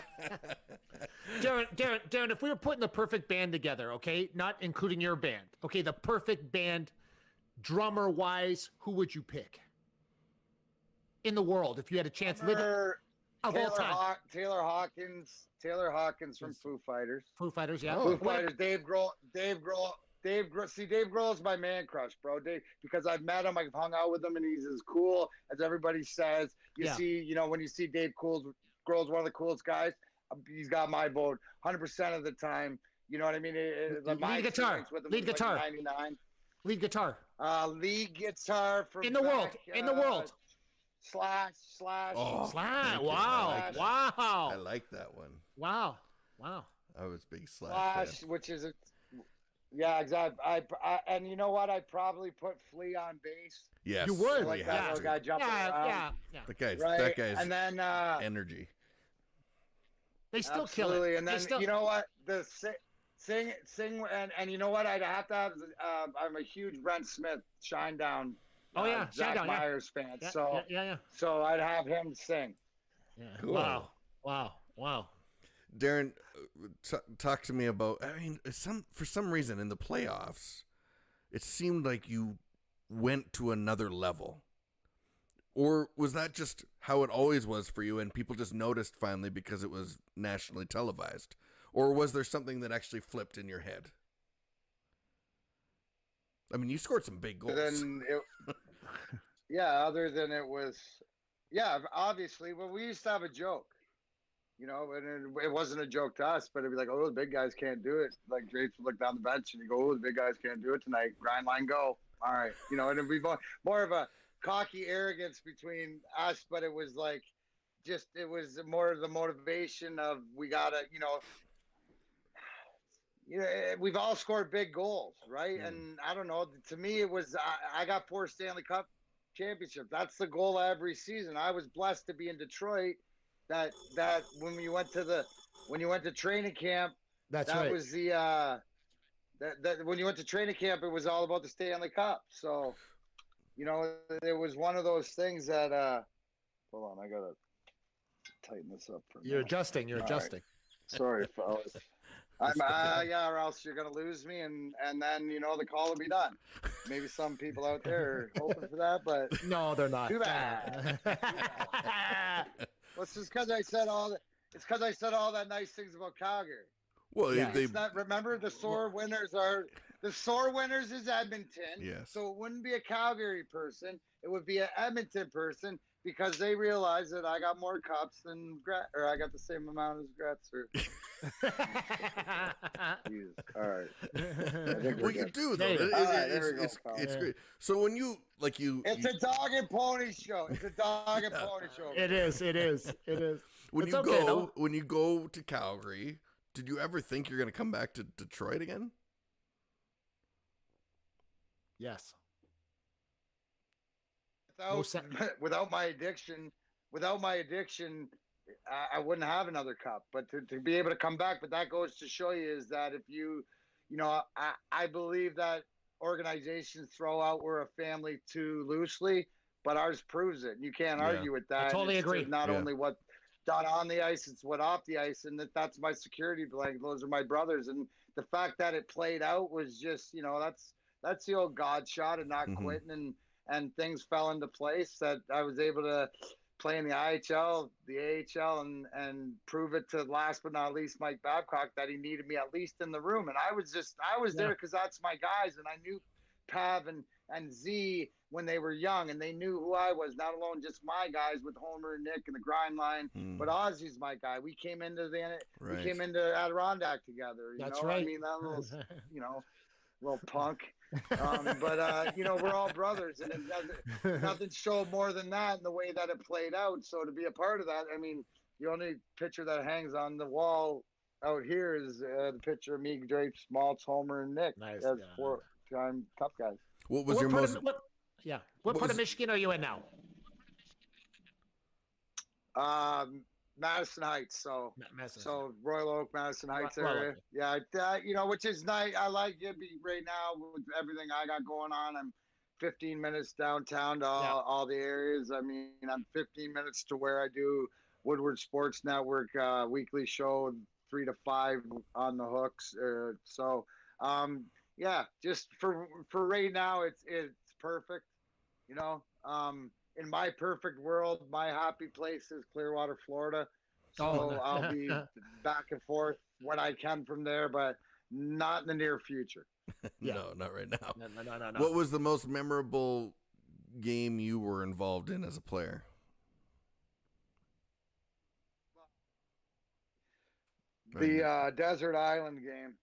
Darren, if we were putting the perfect band together, okay, not including your band, okay, the perfect band, drummer wise, who would you pick in the world if you had a chance to live of all time? Taylor Hawkins from Foo Fighters. Foo Fighters, yeah. Foo Fighters. Dave Grohl. Dave Grohl's my man crush, bro. Because I've met him, I've hung out with him, and he's as cool as everybody says. You see, when you see Dave Grohl's one of the coolest guys. He's got my vote 100% of the time. You know what I mean? Lead guitar. Lead guitar. 99. Lead guitar. Lead guitar from in the world. Slash. Oh, Slash. Wow. Wow. I like that one. Wow. I was a big Slash fan. Which is yeah, exactly. And you know what? I'd probably put Flea on bass. Yes, you would. Like that little guy jumping around. Yeah. That guy's and then energy. They still absolutely. kill it. And then you know what? The sing, and you know what? I'd have to have. I'm a huge Brent Smith Shinedown. Zach Myers fan. Yeah. So I'd have him sing. Yeah. Cool. Wow. Darren, talk to me about. I mean, for some reason in the playoffs, it seemed like you went to another level. Or was that just how it always was for you, and people just noticed finally because it was nationally televised? Or was there something that actually flipped in your head? I mean, you scored some big goals. Other than it was, obviously. Well, we used to have a joke. And it wasn't a joke to us, but it'd be like, oh, the big guys can't do it. Like, Drapes would look down the bench and he'd go, oh, the big guys can't do it tonight. Grind line, go. All right. And it'd be more of a cocky arrogance between us, but it was like, it was more of the motivation of we got to, we've all scored big goals, right? And I don't know. To me, it was, I got 4 Stanley Cup championships. That's the goal every season. I was blessed to be in Detroit. That when you went to training camp, that was the that when you went to training camp, it was all about the Stanley Cup. So, it was one of those things that hold on, I gotta tighten this up for You're adjusting. Right. Sorry, fellas. Or else you're gonna lose me, and then the call will be done. Maybe some people out there are hoping for that, but no, they're not. Too bad. Well, it's just because I said all that. It's because I said all that nice things about Calgary. Well, remember the sore winners is Edmonton. Yes. So it wouldn't be a Calgary person. It would be an Edmonton person because they realize that I got more cups than or I got the same amount as Gretzer. Jesus. All right. Well, you do though. It's great. So when you it's a dog and pony show. It's a dog and pony show. It is. When you go to Calgary, did you ever think you're going to come back to Detroit again? Yes. Without my addiction, I wouldn't have another cup. But to be able to come back, but that goes to show you is that if I believe that organizations throw out we're a family too loosely, but ours proves it. You can't argue with that. I totally agree. Not only what done on the ice, it's what off the ice, and that's my security blanket. Those are my brothers, and the fact that it played out was just that's the old God shot and not quitting, and things fell into place that I was able to play in the IHL, the AHL, and prove it to last but not least Mike Babcock that he needed me at least in the room. And I was there because that's my guys, and I knew Pav and Z when they were young, and they knew who I was, not alone just my guys with Homer and Nick and the grind line, but Ozzy's my guy. We came into we came into Adirondack together. That's right. I mean, that little, little punk. But we're all brothers, and nothing showed more than that in the way that it played out. So to be a part of that, I mean, the only picture that hangs on the wall out here is the picture of me, Drapes, Maltz, Homer, and Nick as 4-time Cup guys. What was your most? What part of Michigan are you in now? Madison Heights, so Royal Oak, Madison Heights area. Yeah, which is nice. I like it right now with everything I got going on. I'm 15 minutes downtown to all the areas. I mean, I'm 15 minutes to where I do Woodward Sports Network weekly show 3 to 5 on the hooks. Just for right now, it's perfect. In my perfect world, my happy place is Clearwater, Florida. So I'll be back and forth when I can from there, but not in the near future. No, not right now. No. What was the most memorable game you were involved in as a player? The Desert Island game,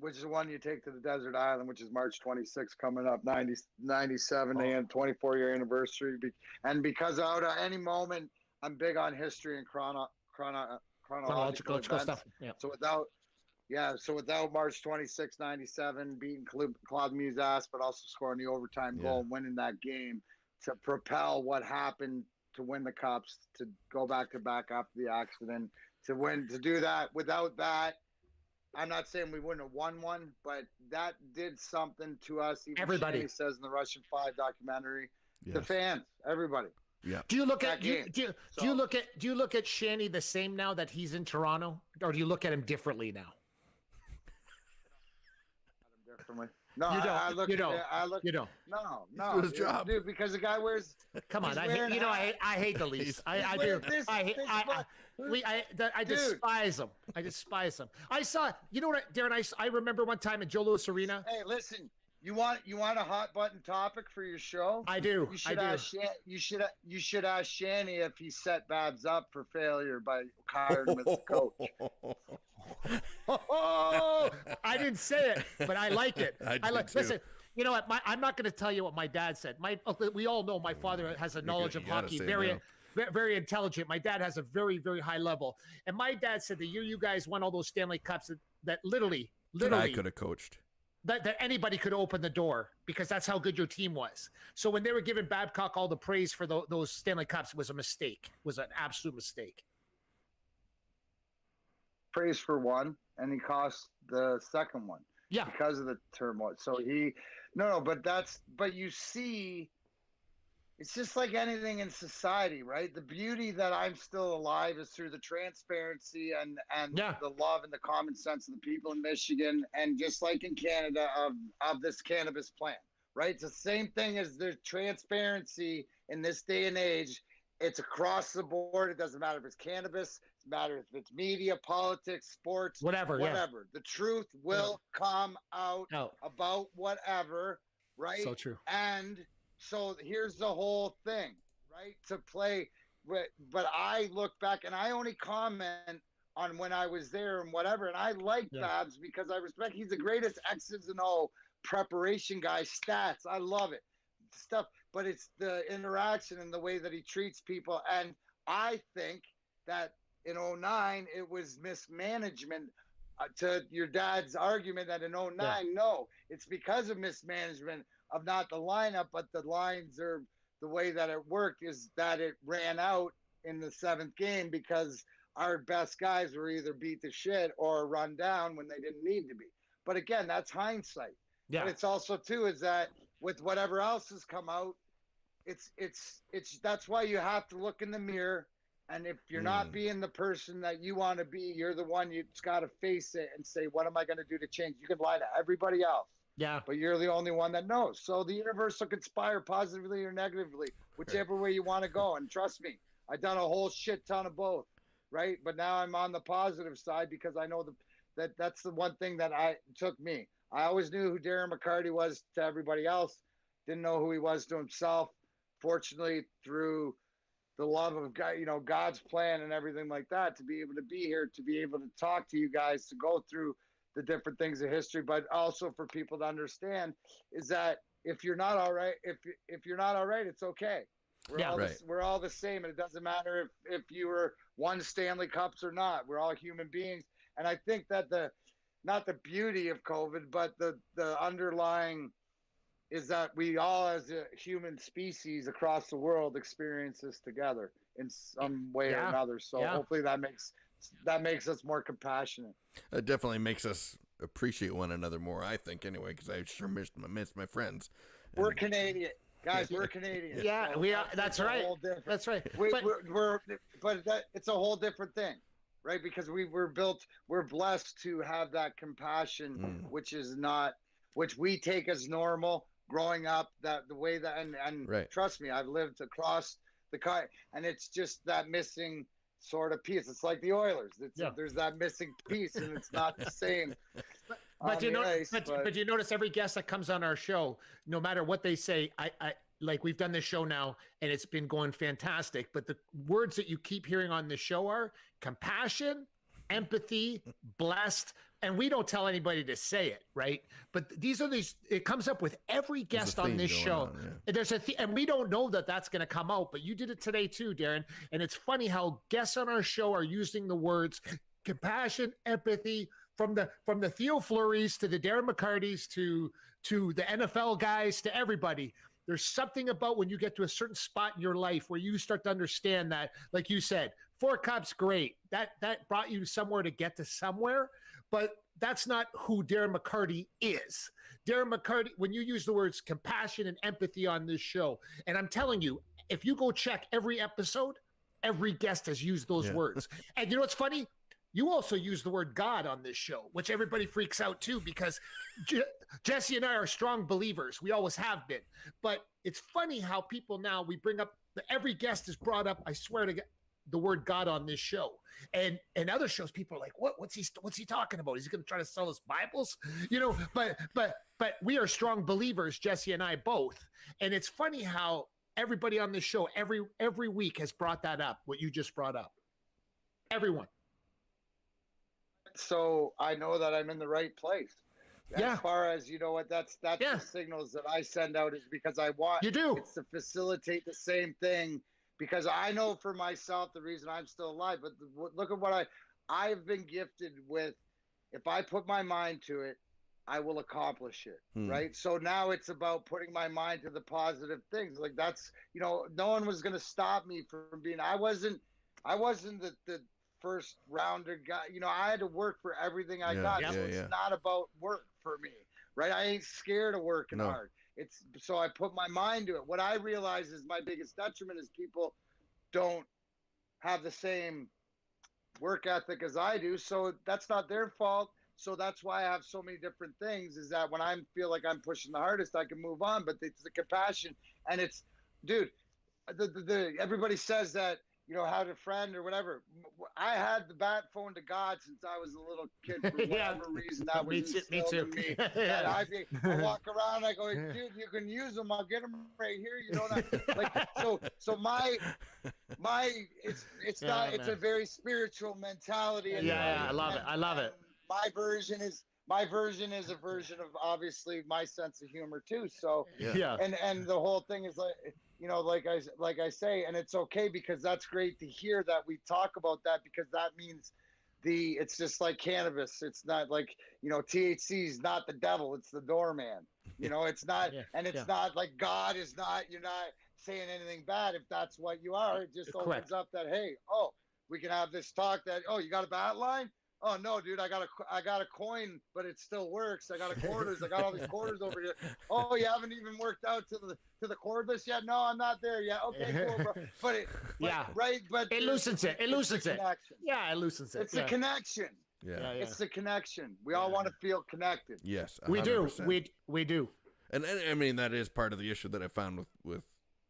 which is the one you take to the Desert Island, which is March 26th coming up, 97 and 24-year anniversary. And because out of any moment, I'm big on history and chronological stuff. Yeah. So without March 26, 97, beating Claude Mew's ass, but also scoring the overtime goal and winning that game to propel what happened to win the Cups, to go back-to-back after the accident, to do that. Without that, I'm not saying we wouldn't have won one, but that did something to us. Even everybody says in the Russian 5 documentary, the fans, everybody. Yeah. Do you look at do you look at Shanny the same now that he's in Toronto, or do you look at him differently now? Differently. No, you don't. I look. You don't. You don't. No. His job, dude. Because the guy wears. Come on, I hate the Leafs. I do. I despise them. I despise them. I saw. You know what, Darren? I remember one time at Joe Louis Arena. Hey, listen. You want a hot button topic for your show? I do. You should ask Shanny if he set Babs up for failure by hiring him as a coach. I didn't say it, but I like it. Listen, you know what? I'm not going to tell you what my dad said. We all know my father has a knowledge of hockey, very intelligent. My dad has a very, very high level. And my dad said the year you guys won all those Stanley Cups, that literally I could have coached. That anybody could open the door, because that's how good your team was. So when they were giving Babcock all the praise for those Stanley Cups, it was a mistake. It was an absolute mistake. Praise for one, and he cost the second one. Yeah, because of the turmoil. So but you see, it's just like anything in society, right? The beauty that I'm still alive is through the transparency and the love and the common sense of the people in Michigan, and just like in Canada of this cannabis plant, right? It's the same thing as the transparency in this day and age. It's across the board. It doesn't matter if it's cannabis. It doesn't matter if it's media, politics, sports, whatever. The truth will come out about whatever, right? So true. And so here's the whole thing, right? To play, but I look back and I only comment on when I was there and whatever. And I like Babs because I respect. He's the greatest X's and O preparation guy. Stats, I love it. Stuff, but it's the interaction and the way that he treats people. And I think that in 2009 it was mismanagement. To your dad's argument that in 2009, no, it's because of mismanagement of not the lineup, but the lines are the way that it worked is that it ran out in the 7th game because our best guys were either beat to shit or run down when they didn't need to be. But again, that's hindsight. Yeah. But it's also too is that with whatever else has come out, it's that's why you have to look in the mirror. And if you're not being the person that you want to be, you're the one you just got to face it and say, what am I going to do to change? You can lie to everybody else. Yeah. But you're the only one that knows. So the universe will conspire positively or negatively, whichever way you want to go. And trust me, I've done a whole shit ton of both, right? But now I'm on the positive side because I know that's the one thing that took me. I always knew who Darren McCarty was to everybody else. Didn't know who he was to himself. Fortunately, through the love of God, God's plan and everything like that, to be able to be here, to be able to talk to you guys, to go through the different things of history, but also for people to understand is that if you're not all right, if you're not all right, it's okay. We're all the same, and it doesn't matter if you were won Stanley Cups or not. We're all human beings, and I think that not the beauty of COVID, but the underlying is that we all, as a human species across the world, experience this together in some way or another. So hopefully that makes us more compassionate. It definitely makes us appreciate one another more, I think, anyway, because I sure miss my friends. We're Canadian. Guys, we're Canadian. Yeah, so we are. That's right. That's right. But it's a whole different thing, right? Because we're blessed to have that compassion, which we take as normal growing up, that the way that, and trust me, I've lived across the country, and it's just that missing sort of piece. It's like the Oilers. There's that missing piece, and it's not the same. But you notice every guest that comes on our show, no matter what they say, I like, we've done this show now and it's been going fantastic, but the words that you keep hearing on the show are compassion, empathy, blessed, and we don't tell anybody to say it, right? But it comes up with every guest on this show. And there's and we don't know that that's going to come out, but you did it today too, Darren. And it's funny how guests on our show are using the words compassion, empathy, from the Theo Fleury's to the Darren McCartys to the NFL guys to everybody. There's something about when you get to a certain spot in your life where you start to understand that, like you said, 4 Cups, great. That brought you somewhere to get to somewhere, but that's not who Darren McCarty is. Darren McCarty, when you use the words compassion and empathy on this show, and I'm telling you, if you go check every episode, every guest has used those words. And you know what's funny? You also use the word God on this show, which everybody freaks out too, because Jesse and I are strong believers. We always have been. But it's funny how people now, we bring up, every guest has brought up, I swear to God, the word God on this show. And other shows, people are like, what's he talking about? Is he going to try to sell us Bibles? But we are strong believers, Jesse and I both. And it's funny how everybody on this show every week has brought that up, what you just brought up. Everyone. So I know that I'm in the right place. As far as, you know what, that's the signals that I send out, is because I want it's to facilitate the same thing, because I know for myself the reason I'm still alive. But look at what I've been gifted with. If I put my mind to it, I will accomplish it. Right. So now it's about putting my mind to the positive things. Like, that's, no one was going to stop me from being, I wasn't the first rounder guy. I had to work for everything I got. So it's not about work for me, right? I ain't scared of working hard. So I put my mind to it. What I realize is my biggest detriment is people don't have the same work ethic as I do. So that's not their fault. So that's why I have so many different things, is that when I feel like I'm pushing the hardest, I can move on. But it's the compassion, and it's, dude, everybody says that, how to friend or whatever. I had the bat phone to God since I was a little kid, for whatever reason that was instilled in me. And I walk around, I go, dude, you can use them. I'll get them right here. You don't have, so my it's a very spiritual mentality. And, I love it. I love it. My version is a version of, obviously, my sense of humor too. So and the whole thing is like, like I say, and it's okay, because that's great to hear that we talk about that, because that means it's just like cannabis. It's not like, THC is not the devil. It's the doorman. It's not, and it's not like God is not, you're not saying anything bad if that's what you are. It just opens up that, hey, we can have this talk that, you got a bat line? Oh no, dude, I got a coin, but it still works. I got a quarters. I got all these quarters over here. Oh, you haven't even worked out to the cordless yet? No, I'm not there yet. Okay, cool, bro. But it loosens it. It loosens it. Yeah, it loosens it. It's the connection. Yeah. It's the connection. We all want to feel connected. Yes, 100%. We do. And I mean, that is part of the issue that I found with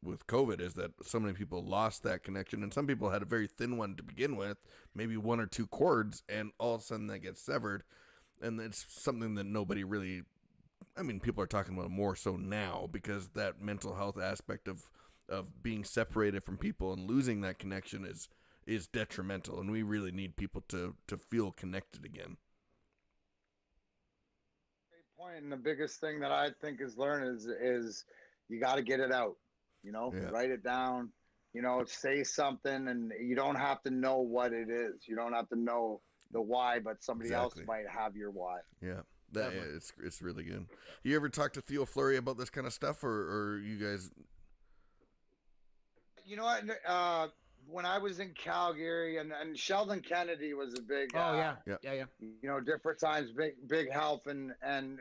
COVID is that so many people lost that connection, and some people had a very thin one to begin with, maybe 1 or 2 cords, and all of a sudden that gets severed, and it's something that nobody really, I mean, people are talking about more so now because that mental health aspect of being separated from people and losing that connection is detrimental, and we really need people to feel connected again. Great point, and the biggest thing that I think is learn is you got to get it out. Write it down, say something, and you don't have to know what it is. You don't have to know the why, but somebody else might have your why. Yeah, it's really good. You ever talk to Theo Fleury about this kind of stuff, or you guys? You know what? When I was in Calgary, and Sheldon Kennedy was a big, different times, big help, and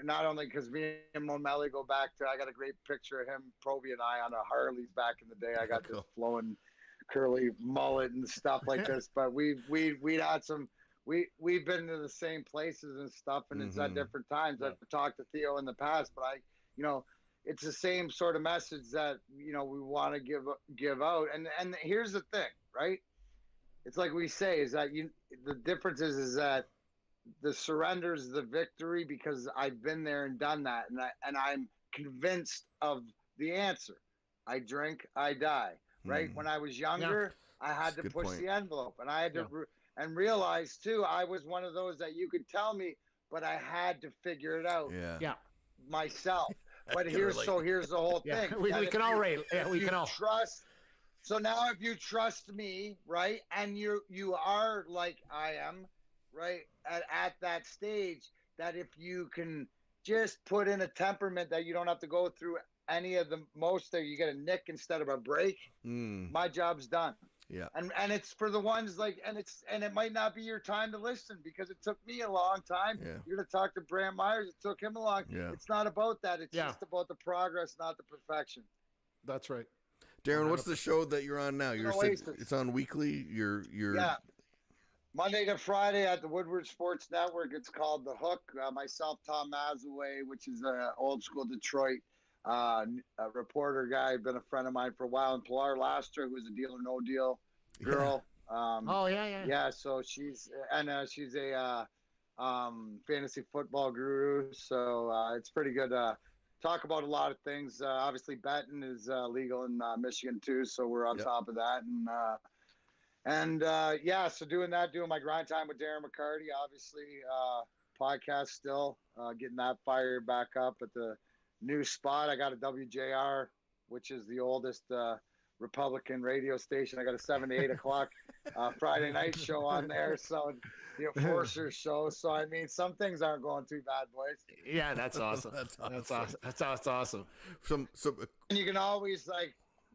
not only because me and Momeli go back to, I got a great picture of him, Proby and I on a Harleys back in the day. I got this flowing curly mullet and stuff like this, but we'd had some, we've been to the same places and stuff, and it's at different times. I've talked to Theo in the past, but it's the same sort of message that, we want to give out. And here's the thing, right? It's like we say, is that the difference is that the surrender is the victory, because I've been there and done that. And I'm convinced of the answer. I drink, I die, right? When I was younger, I had to push the envelope, and I had to, and realize too, I was one of those that you could tell me, but I had to figure it out myself. But here's the whole thing. We can all rate. Yeah, we can all trust. So now, if you trust me, right, and you are like I am, right, at that stage, that if you can just put in a temperament that you don't have to go through any of the most, that you get a nick instead of a break, my job's done. Yeah. And it's for the ones and it might not be your time to listen, because it took me a long time. Yeah. You're going to talk to Brant Myers. It took him a long time. Yeah. It's not about that. It's just about the progress, not the perfection. That's right. Darren, what's the show that you're on now? It's on weekly. You're Monday to Friday at the Woodward Sports Network. It's called The Hook. Myself, Tom Mazaway, which is a old school Detroit a reporter guy, been a friend of mine for a while, and Pilar Lastra, who's a Deal or No Deal girl. So she's a fantasy football guru, so it's pretty good. Talk about a lot of things. Obviously betting is legal in Michigan too, so we're on top of that, so doing my grind time with Darren McCarty, obviously podcast still, getting that fired back up at the new spot. I got a WJR, which is the oldest Republican radio station. I got a 7 to 8 o'clock Friday night show on there. So the Enforcer show. So I mean, some things aren't going too bad, boys. Yeah, that's awesome. That's awesome. And you can always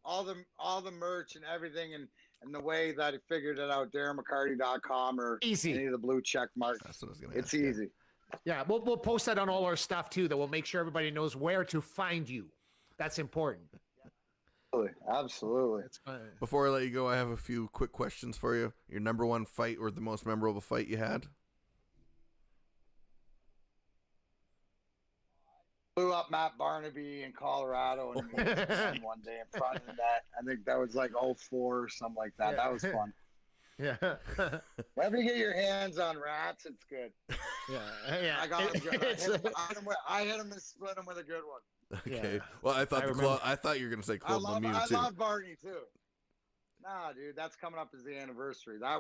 all the merch and everything, and the way that I figured it out, DarrenMcCarty.com or easy. Any of the blue check marks. That's what I was gonna It's ask, easy. Yeah, we'll post that on all our stuff too. That will make sure everybody knows where to find you. That's important. Absolutely. Before I let you go, I have a few quick questions for you. Your number one fight or the most memorable fight you had? Blew up Matt Barnaby in Colorado and one day in front of that. I think that was 04 or something like that. That was fun. Yeah. Whenever you get your hands on rats, it's good. Yeah. I got him good. I hit him and split him with a good one. Okay. Yeah. Well, I thought I thought you were gonna say Claude Lemieux too. I love Barney too. Nah, dude, that's coming up as the anniversary. That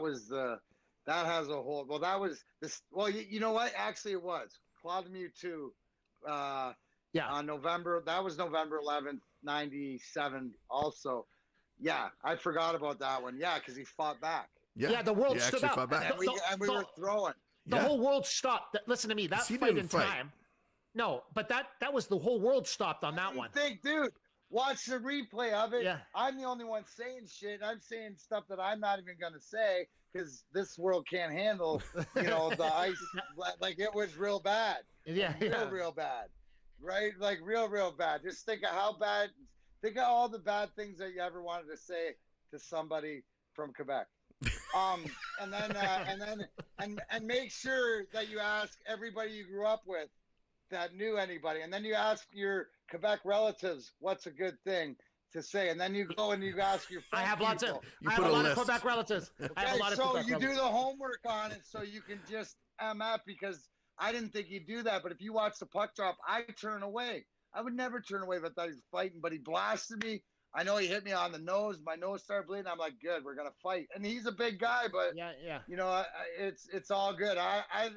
has a whole. Well, that was this. Well, you know what? Actually, it was Claude Lemieux too. On November. That was November 11th, 97. Also, I forgot about that one. Yeah, because he fought back. Yeah, the world stood up. Fought back. And we were throwing. The whole world stopped. Listen to me. That fight in time. No, but that was the whole world stopped on that one. Dude, watch the replay of it. Yeah. I'm the only one saying shit. I'm saying stuff that I'm not even going to say because this world can't handle, the ice. It was real bad. Yeah. Real bad. Right? Real bad. Just think of how bad. Think of all the bad things that you ever wanted to say to somebody from Quebec. And make sure that you ask everybody you grew up with that knew anybody. And then you ask your Quebec relatives, what's a good thing to say, and then you go and you ask your friends. I have lots people. I have a lot of Quebec relatives. Okay, I have a lot of so Quebec you relatives. do the homework on it so you can just up because I didn't think you'd do that. But if you watch the puck drop, I turn away. I would never turn away if I thought he was fighting, but he blasted me. I know he hit me on the nose. My nose started bleeding. I'm like, good, we're gonna fight. And he's a big guy, but you know, it's all good. I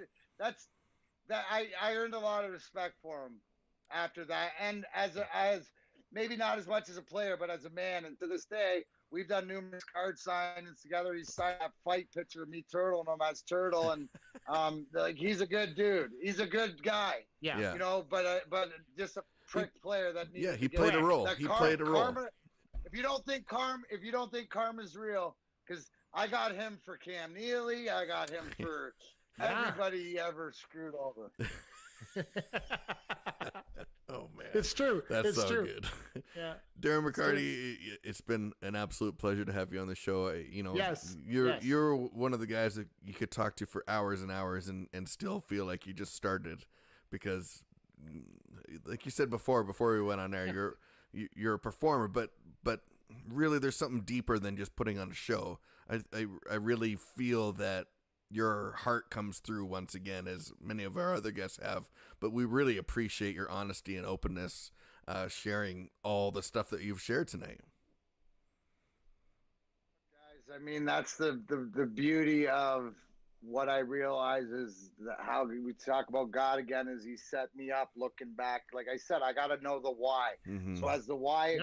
earned a lot of respect for him after that, and as maybe not as much as a player, but as a man. And to this day, we've done numerous card signings together. He signed that fight picture of me turtling him as Turtle, and like he's a good dude. He's a good guy. Yeah. You know, but just a prick player that needs he played a role. He played a role. Karma, if you don't think karma's real, because I got him for Cam Neely, I got him for everybody he ever screwed over. Oh man, it's true. That's it's so true. good. Yeah, Darren McCarty, it's been an absolute pleasure to have you on the show. You know, yes, you're one of the guys that you could talk to for hours and hours and still feel like you just started, because, like you said before we went on air, you're a performer, but really there's something deeper than just putting on a show. I really feel that your heart comes through once again, as many of our other guests have, but we really appreciate your honesty and openness, sharing all the stuff that you've shared tonight. Guys, I mean, that's the beauty of what I realize is that how we talk about God again is he set me up looking back. Like I said, I got to know the why. Mm-hmm. So as the why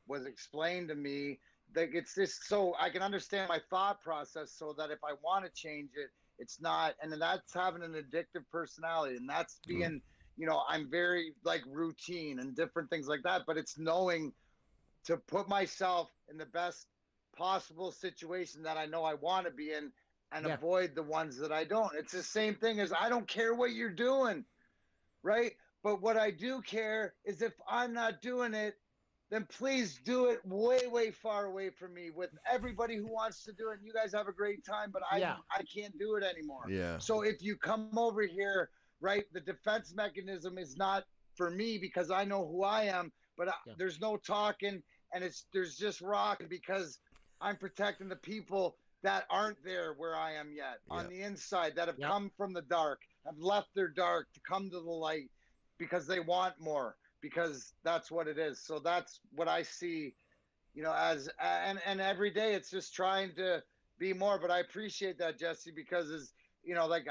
was explained to me, like it's just so I can understand my thought process, so that if I want to change it, it's not, and that's having an addictive personality, and that's being, you know, I'm very like routine and different things like that, but it's knowing to put myself in the best possible situation that I know I want to be in, and avoid the ones that I don't. It's the same thing as I don't care what you're doing, right? But what I do care is if I'm not doing it, then please do it way, way far away from me with everybody who wants to do it. And you guys have a great time, but I can't do it anymore. Yeah. So if you come over here, right, the defense mechanism is not for me because I know who I am, but there's no talking, and there's just rock because I'm protecting the people that aren't there where I am yet on the inside, that have come from the dark, have left their dark to come to the light because they want more. Because that's what it is. So that's what I see, you know, as, and every day it's just trying to be more, but I appreciate that, Jesse, because it's, you know, like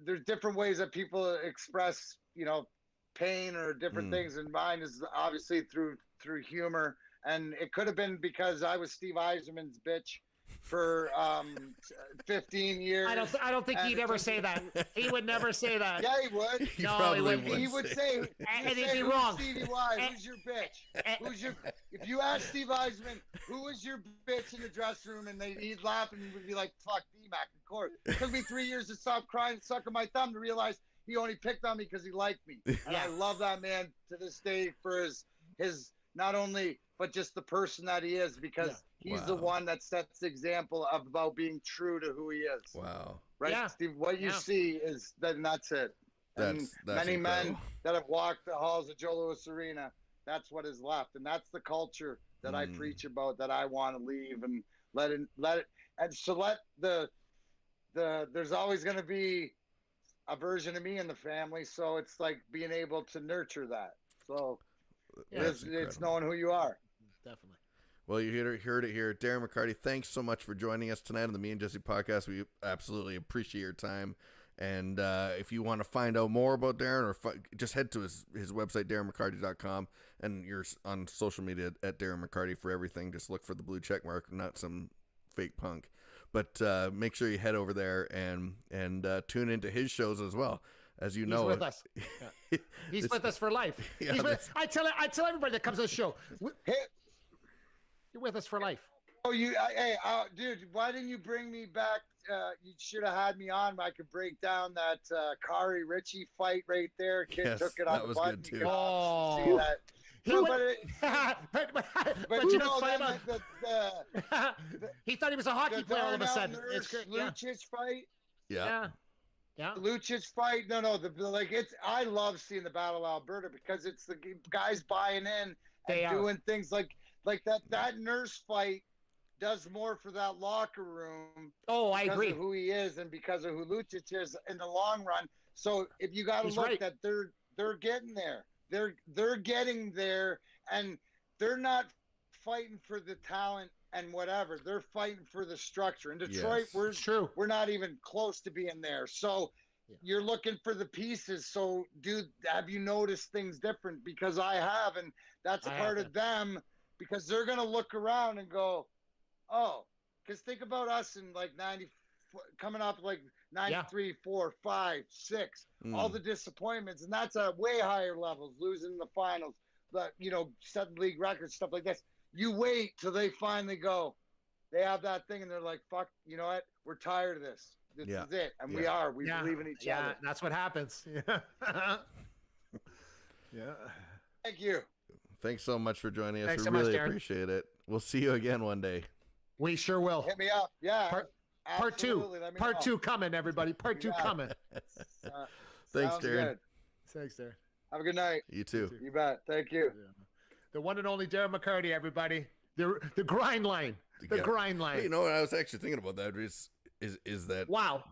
there's different ways that people express, you know, pain or different things, and mine is obviously through humor. And it could have been because I was Steve Yzerman's bitch for 15 years. I don't think he'd ever say that. He would never say that. Yeah, he would. He would say, and he'd be wrong. Stevie Y, who's your bitch? If you ask Steve Yzerman, who was your bitch in the dressing room, and he'd laugh and he would be like, fuck D-Mac, of course. It took me 3 years to stop crying and sucking my thumb to realize he only picked on me because he liked me. And I love that man to this day for his not only, but just the person that he is, because he's the one that sets the example of about being true to who he is. Wow. Right, Steve? What you see is that's it. That's many incredible men that have walked the halls of Joe Louis Arena, that's what is left. And that's the culture that I preach about, that I want to leave, and let it, and so let there's always going to be a version of me in the family. So it's like being able to nurture that. So it's knowing who you are. Definitely. Well, you heard it here. Darren McCarty, thanks so much for joining us tonight on the Me and Jesse podcast. We absolutely appreciate your time. And if you want to find out more about Darren, or just head to his website, darrenmccarty.com, and you're on social media at Darren McCarty for everything. Just look for the blue check mark, not some fake punk. But make sure you head over there and tune into his shows as well. As you know, he's with us. Yeah. He's with us for life. Yeah, I tell everybody that comes to the show, you're with us for life. Oh, dude, why didn't you bring me back? You should have had me on. I could break down that Kari Richie fight right there. Kid took it on the butt. Good too. Oh, see that. But you know, he thought he was a hockey player all of a sudden. It's good. Lucic fight. Yeah. Lucic fight. No, I love seeing the Battle of Alberta because it's the guys buying in, doing things like that nurse fight does more for that locker room. Oh, I agree. Because of who he is and because of who Lucic is in the long run. So if you got to look right. that they're getting there. They're getting there, and they're not fighting for the talent and whatever. They're fighting for the structure. In Detroit, we're not even close to being there. So you're looking for the pieces. So, dude, have you noticed things different? Because I have, and that's a part of them, because they're going to look around and go, oh, because think about us in like 90, coming up like 93, 4, 5, 6, all the disappointments. And that's at way higher levels, losing the finals, but, setting league records, stuff like this. You wait till they finally go, they have that thing and they're like, fuck, you know what? We're tired of this. This is it. And we believe in each other. That's what happens. Yeah. Thank you. Thanks so much for joining us. We really appreciate it. We'll see you again one day. We sure will. Hit me up. Yeah. Part two coming, everybody. Part 2 coming. Thanks, Darren. Good. Thanks, Darren. Have a good night. You too. You bet. Thank you. Yeah. The one and only Darren McCarty, everybody. The grind line. The grind line. Hey, I was actually thinking about that. Is that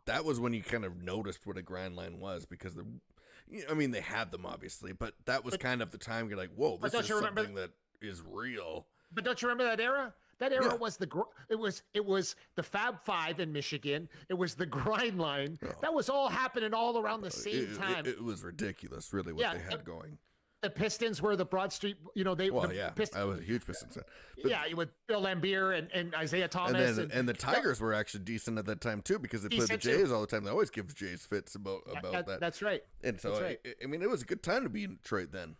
that was when you kind of noticed what a grind line was, because they had them obviously, but that was kind of the time you're like, whoa, this is something that is real. But don't you remember that era? That era was it was the Fab Five in Michigan. It was the grind line. Oh. That was all happening all around the same time. It was ridiculous, really, what they had going. The Pistons were the Broad Street, I was a huge Pistons fan. But, with Bill Laimbeer and Isaiah Thomas. And the Tigers were actually decent at that time, too, because they played the Jays all the time. They always give Jays fits about that. That's right. And so, it was a good time to be in Detroit then.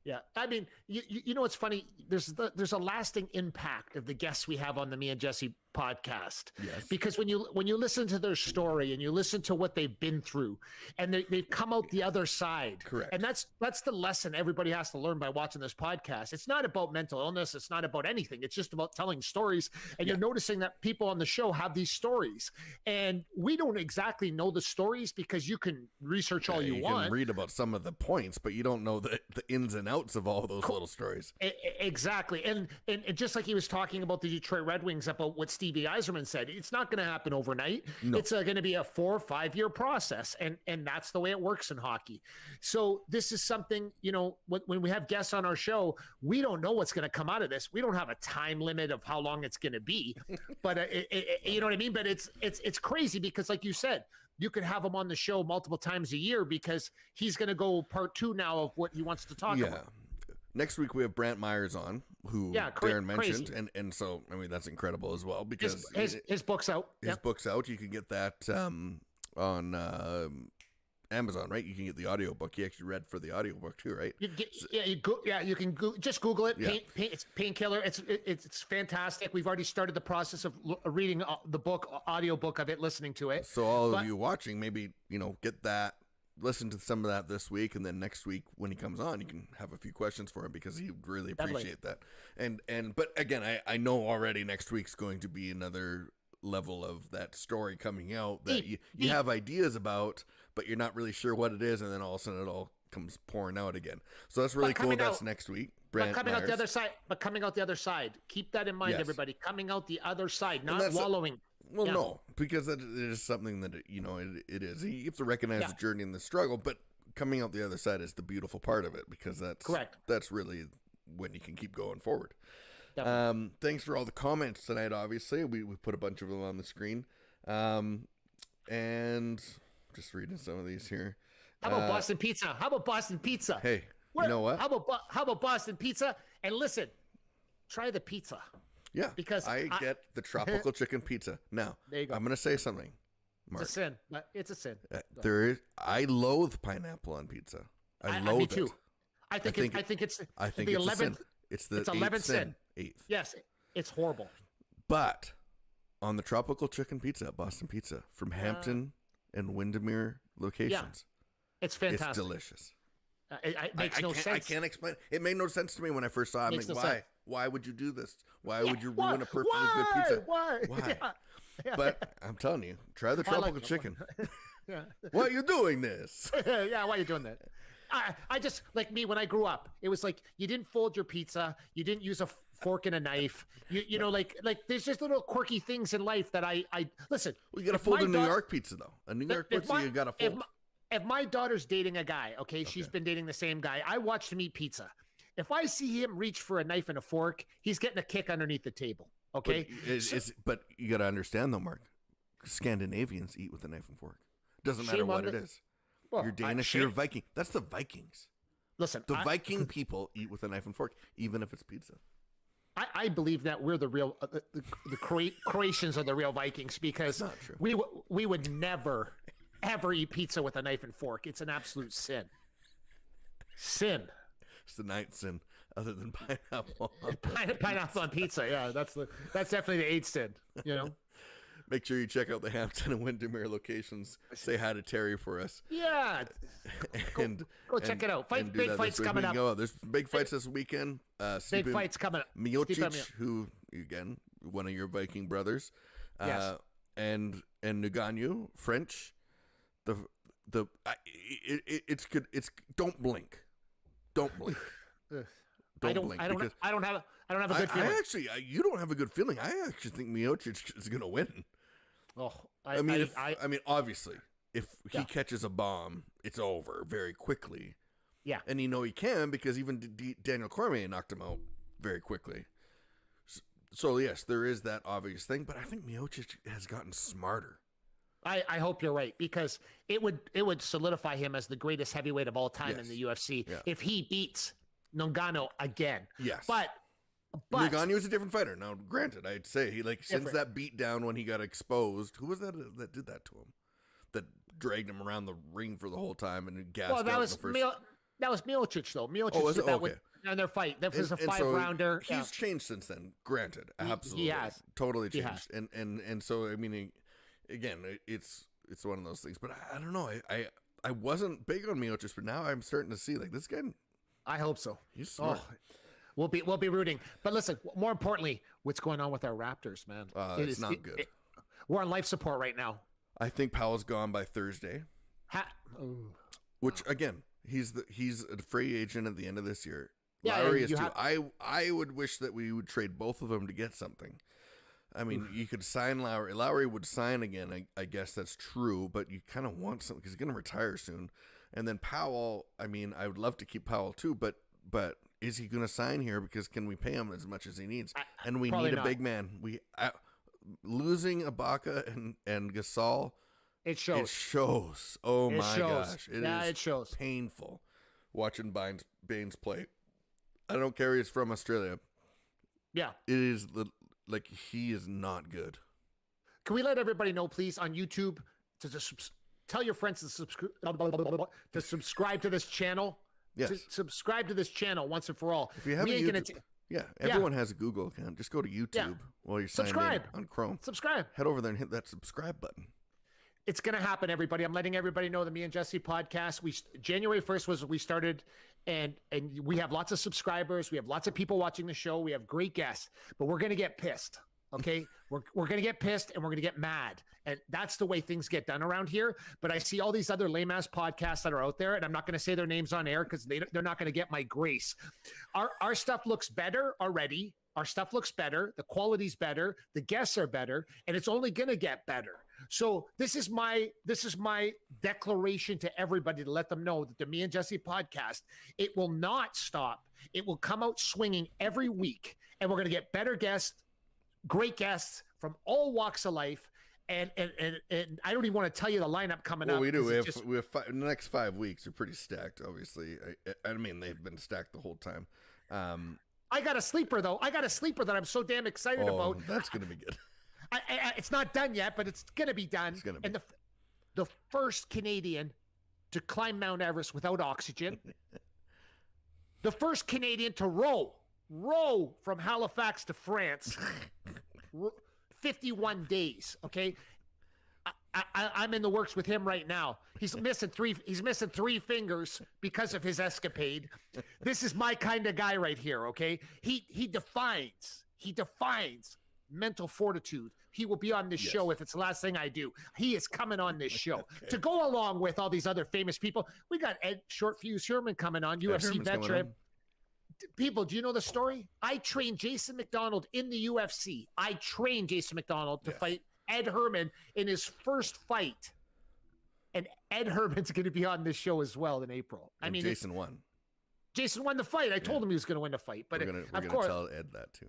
Yeah. I mean, you know what's funny? There's a lasting impact of the guests we have on the Me and Jesse podcast. Yes. Because when you listen to their story and you listen to what they've been through, and they've come out the other side. Correct. And that's the lesson everybody has to learn by watching this podcast. It's not about mental illness. It's not about anything. It's just about telling stories. And you're noticing that people on the show have these stories. And we don't exactly know the stories, because you can research all you want. You can read about some of the points, but you don't know the ins and outs of all those little stories. Exactly. And just like he was talking about the Detroit Red Wings, about what Stevie Yzerman said, it's not going to happen overnight. No. It's going to be a 4 or 5 year process. And that's the way it works in hockey. So this is something, when we have guests on our show, we don't know what's going to come out of this. We don't have a time limit of how long it's going to be, but you know what I mean? But it's crazy, because like you said, you could have him on the show multiple times a year, because he's going to go part 2 now of what he wants to talk about. Next week we have Brant Myers on, who Darren mentioned, and so that's incredible as well, because his book's out. His book's out. You can get that on Amazon, right? You can get the audiobook. You actually read for the audiobook too, right? You can just Google it. It's Painkiller. It's fantastic. We've already started the process of reading the book, audiobook of it, listening to it. So of you watching, maybe get that. Listen to some of that this week, and then next week when he comes on, you can have a few questions for him, because he would really appreciate that. But again, I know already next week's going to be another level of that story coming out that you have ideas about, but you're not really sure what it is, and then all of a sudden it all comes pouring out again. So that's really cool. That's next week. Coming out the other side. Keep that in mind, everybody. Coming out the other side, not wallowing. Well, no, because it is something that, it is. You have to recognize the journey and the struggle, but coming out the other side is the beautiful part of it, because that's correct. That's really when you can keep going forward. Thanks for all the comments tonight, obviously. We put a bunch of them on the screen. And just reading some of these here. How about Boston Pizza? How about Boston Pizza? Hey, you know what? How about Boston Pizza? And listen, try the pizza. Yeah, because I get the tropical chicken pizza. Now, there you go. I'm going to say something, Mark. It's a sin. It's a sin. I loathe pineapple on pizza. I loathe me too. it. I think it's the 11th. It's the 11th sin. 8th. Yes, it's horrible. But on the tropical chicken pizza at Boston Pizza from Hampton and Windermere locations, it's fantastic. It's delicious. It makes no sense. I can't explain. It made no sense to me when I first saw it. I'm like, why? Why would you do this? Why would you ruin a perfectly good pizza? Why? Yeah. But I'm telling you, try the tropical chicken. Why are you doing this? Why are you doing that? I just, like me, when I grew up, it was like you didn't fold your pizza, you didn't use a fork and a knife. You know, like there's just little quirky things in life that I listen. Well, you got to fold a New York pizza though. A New York pizza you got to fold. If my daughter's dating a guy, okay, she's been dating the same guy. I watched him eat pizza. If I see him reach for a knife and a fork, he's getting a kick underneath the table. Okay, but you got to understand though, Mark. Scandinavians eat with a knife and fork. Doesn't matter what it is. Well, you're Danish, you're Viking. That's the Vikings. Listen, the Viking people eat with a knife and fork, even if it's pizza. I believe that we're the real the Croatians are the real Vikings because we would never ever eat pizza with a knife and fork. It's an absolute sin. Sin. It's the ninth sin, other than pineapple. Pineapple on pizza. Yeah, that's definitely the eighth sin. You know. Make sure you check out the Hampton and Windermere locations. Say hi to Terry for us. Yeah. Go check it out. Big fights coming up. There's big fights this weekend. Big fights coming up. Miocic, who, again, one of your Viking brothers. Yes. And Ngannou, French. It's good. Don't blink. Don't blink. I don't have a good feeling. You don't have a good feeling. I actually think Miocic is going to win. Oh, I mean, obviously, if he catches a bomb, it's over very quickly. Yeah, and he can because even Daniel Cormier knocked him out very quickly. So yes, there is that obvious thing, but I think Miocic has gotten smarter. I hope you're right because it would solidify him as the greatest heavyweight of all time in the UFC if he beats Ngannou again. Yes, but Ngannou is a different fighter. Now, granted, I'd say he since that beat down when he got exposed. Who was that did that to him? That dragged him around the ring for the whole time and gassed out that was the first. That was Miocic though. Miocic did that in their fight. That was a 5-rounder. He's changed since then. Granted, absolutely, he has totally changed. And so I mean, again, it's one of those things. But I don't know. I wasn't big on Miocic, but now I'm starting to see like this guy. I hope so. He's smart. We'll be rooting. But listen, more importantly, what's going on with our Raptors, man? It's not good. We're on life support right now. I think Powell's gone by Thursday. Which again, he's a free agent at the end of this year. Yeah, Lowry is too. I would wish that we would trade both of them to get something. I mean, you could sign Lowry. Lowry would sign again. I guess that's true, but you kind of want something because he's going to retire soon. And then Powell, I mean, I would love to keep Powell too, but is he going to sign here? Because can we pay him as much as he needs? And we need a big man. Losing Ibaka and Gasol. It shows. It shows. Oh my gosh! It shows. Painful watching Baines play. I don't care. He's from Australia. Yeah, it is like he is not good. Can we let everybody know, please, on YouTube to just tell your friends to subscribe to this channel. Yes. To subscribe to this channel once and for all. If you have everyone has a Google account. Just go to YouTube while you're signed in on Chrome. Subscribe. Head over there and hit that subscribe button. It's going to happen, everybody. I'm letting everybody know the Me and Jesse podcast. January 1st was we started, and we have lots of subscribers. We have lots of people watching the show. We have great guests, but we're going to get pissed. Okay, we're going to get pissed and we're going to get mad, and that's the way things get done around here. But I see all these other lame ass podcasts that are out there, and I'm not going to say their names on air because they're not going to get my grace. Our stuff looks better already. Our stuff looks better. The quality's better. The guests are better, and it's only going to get better. So this is my declaration to everybody to let them know that the Me and Jesse podcast, it will not stop. It will come out swinging every week, and we're going to get better guests. Great guests from all walks of life, and I don't even want to tell you the lineup coming up. We do. We have the next 5 weeks are pretty stacked. Obviously, I mean they've been stacked the whole time. I got a sleeper though. I got a sleeper that I'm so damn excited about. That's gonna be good. It's not done yet, but it's gonna be done. It's gonna be. And the first Canadian to climb Mount Everest without oxygen. The first Canadian to row from Halifax to France, 51 days. Okay, I'm in the works with him right now. He's missing three fingers because of his escapade. This is my kind of guy right here. Okay, he defines mental fortitude. he will be on this show if it's the last thing I do. He is coming on this show to go along with all these other famous people. We got Ed Yzerman coming on, UFC veteran. People, do you know the story? I trained Jason McDonald in the UFC. I trained Jason McDonald to fight Ed Herman in his first fight. And Ed Herman's going to be on this show as well in April. I mean, Jason won. Jason won the fight. I told him he was going to win the fight. But we're going to tell Ed that too.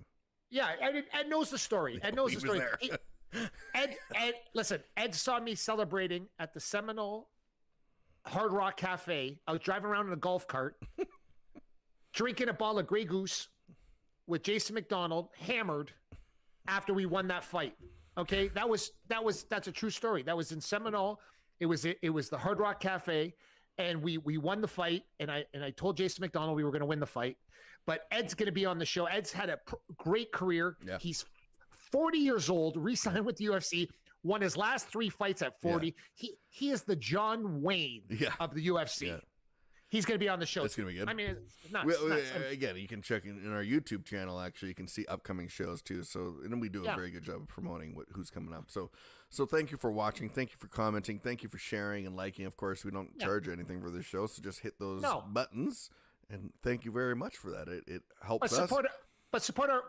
Yeah, Ed knows the story. Ed knows the story. Ed, listen, Ed saw me celebrating at the Seminole Hard Rock Cafe. I was driving around in a golf cart, drinking a bottle of Grey Goose with Jason McDonald, hammered after we won that fight. Okay, that's a true story. That was in Seminole. It was the Hard Rock Cafe, and we won the fight. And I told Jason McDonald we were going to win the fight. But Ed's going to be on the show. Ed's had a great career. Yeah. He's 40 years old, re-signed with the UFC, won his last 3 fights at 40. Yeah. He is the John Wayne of the UFC. Yeah. He's going to be on the show. It's going to be good. I mean, it's nuts. Again, you can check in our YouTube channel. Actually, you can see upcoming shows too. So, and we do a very good job of promoting who's coming up. So thank you for watching. Thank you for commenting. Thank you for sharing and liking. Of course, we don't charge anything for this show, so just hit those buttons. And thank you very much for that. It helps us. But support our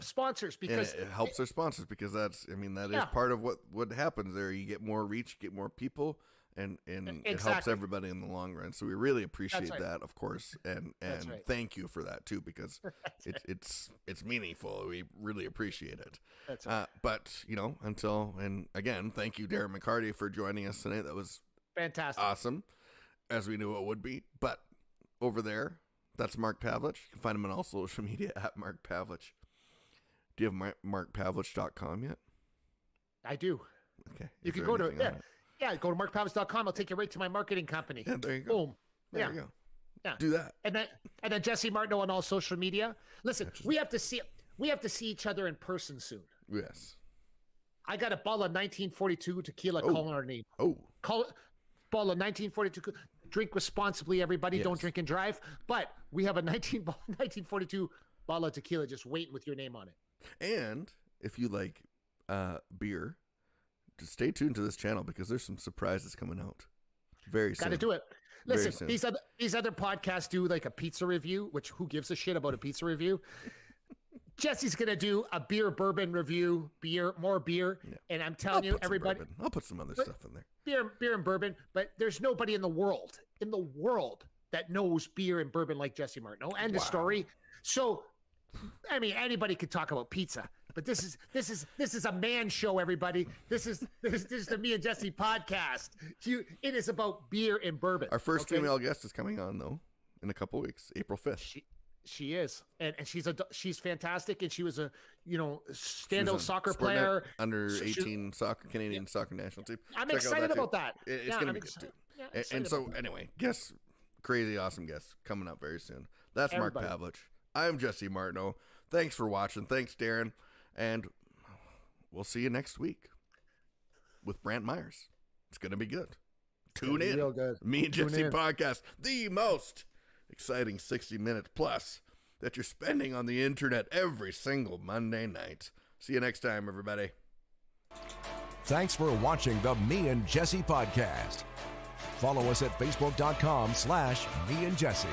sponsors, because it helps our sponsors, because that is part of what happens there. You get more reach, get more people. And it helps everybody in the long run. So we really appreciate that, of course, and thank you for that too, because it's meaningful. We really appreciate it. That's right. But and again, thank you, Darren McCarty, for joining us tonight. That was fantastic, awesome, as we knew it would be. But over there, that's Mark Pavlich. You can find him on all social media at Mark Pavlich. Do you have markpavlich.com yet? I do. Okay. You can go to go to markpavlich.com. I'll take you right to my marketing company. Yeah, there you go. Boom. There you go. Yeah. Do that. And then Jesse Martineau on all social media. Listen, we have to see each other in person soon. Yes. I got a bottle of 1942 tequila calling our name. Oh. Bottle of 1942. Drink responsibly, everybody. Yes. Don't drink and drive. But we have a 1942 bottle of tequila just waiting with your name on it. And if you like beer, just stay tuned to this channel, because there's some surprises coming out very soon. Got to do it. Listen, these other podcasts do like a pizza review, which who gives a shit about a pizza review? Jesse's going to do a beer-bourbon review, more beer. Yeah. And I'm telling you, everybody. I'll put some other stuff in there. Beer and bourbon, but there's nobody in the world that knows beer and bourbon like Jesse Martineau. End of story. So, I mean, anybody could talk about pizza, but this is a man show, everybody. This is the Me and Jesse podcast. It is about beer and bourbon. Our first female guest is coming on, though, in a couple weeks, April 5th. She is, and she's fantastic, and she was a standout soccer player, under 18 soccer, Canadian soccer national team. I'm excited about that. It's gonna be good too. Yeah, and so anyway, crazy awesome guests coming up very soon. That's everybody. Mark Pavlich. I'm Jesse Martineau. Thanks for watching. Thanks, Darren, and we'll see you next week with Brant Myers. It's gonna be good. Tune in. Real good. Me and Jesse podcast, the most exciting 60 minutes plus that you're spending on the internet every single Monday night. See you next time, everybody. Thanks for watching the Me and Jesse podcast. Follow us at facebook.com/Me and Jesse.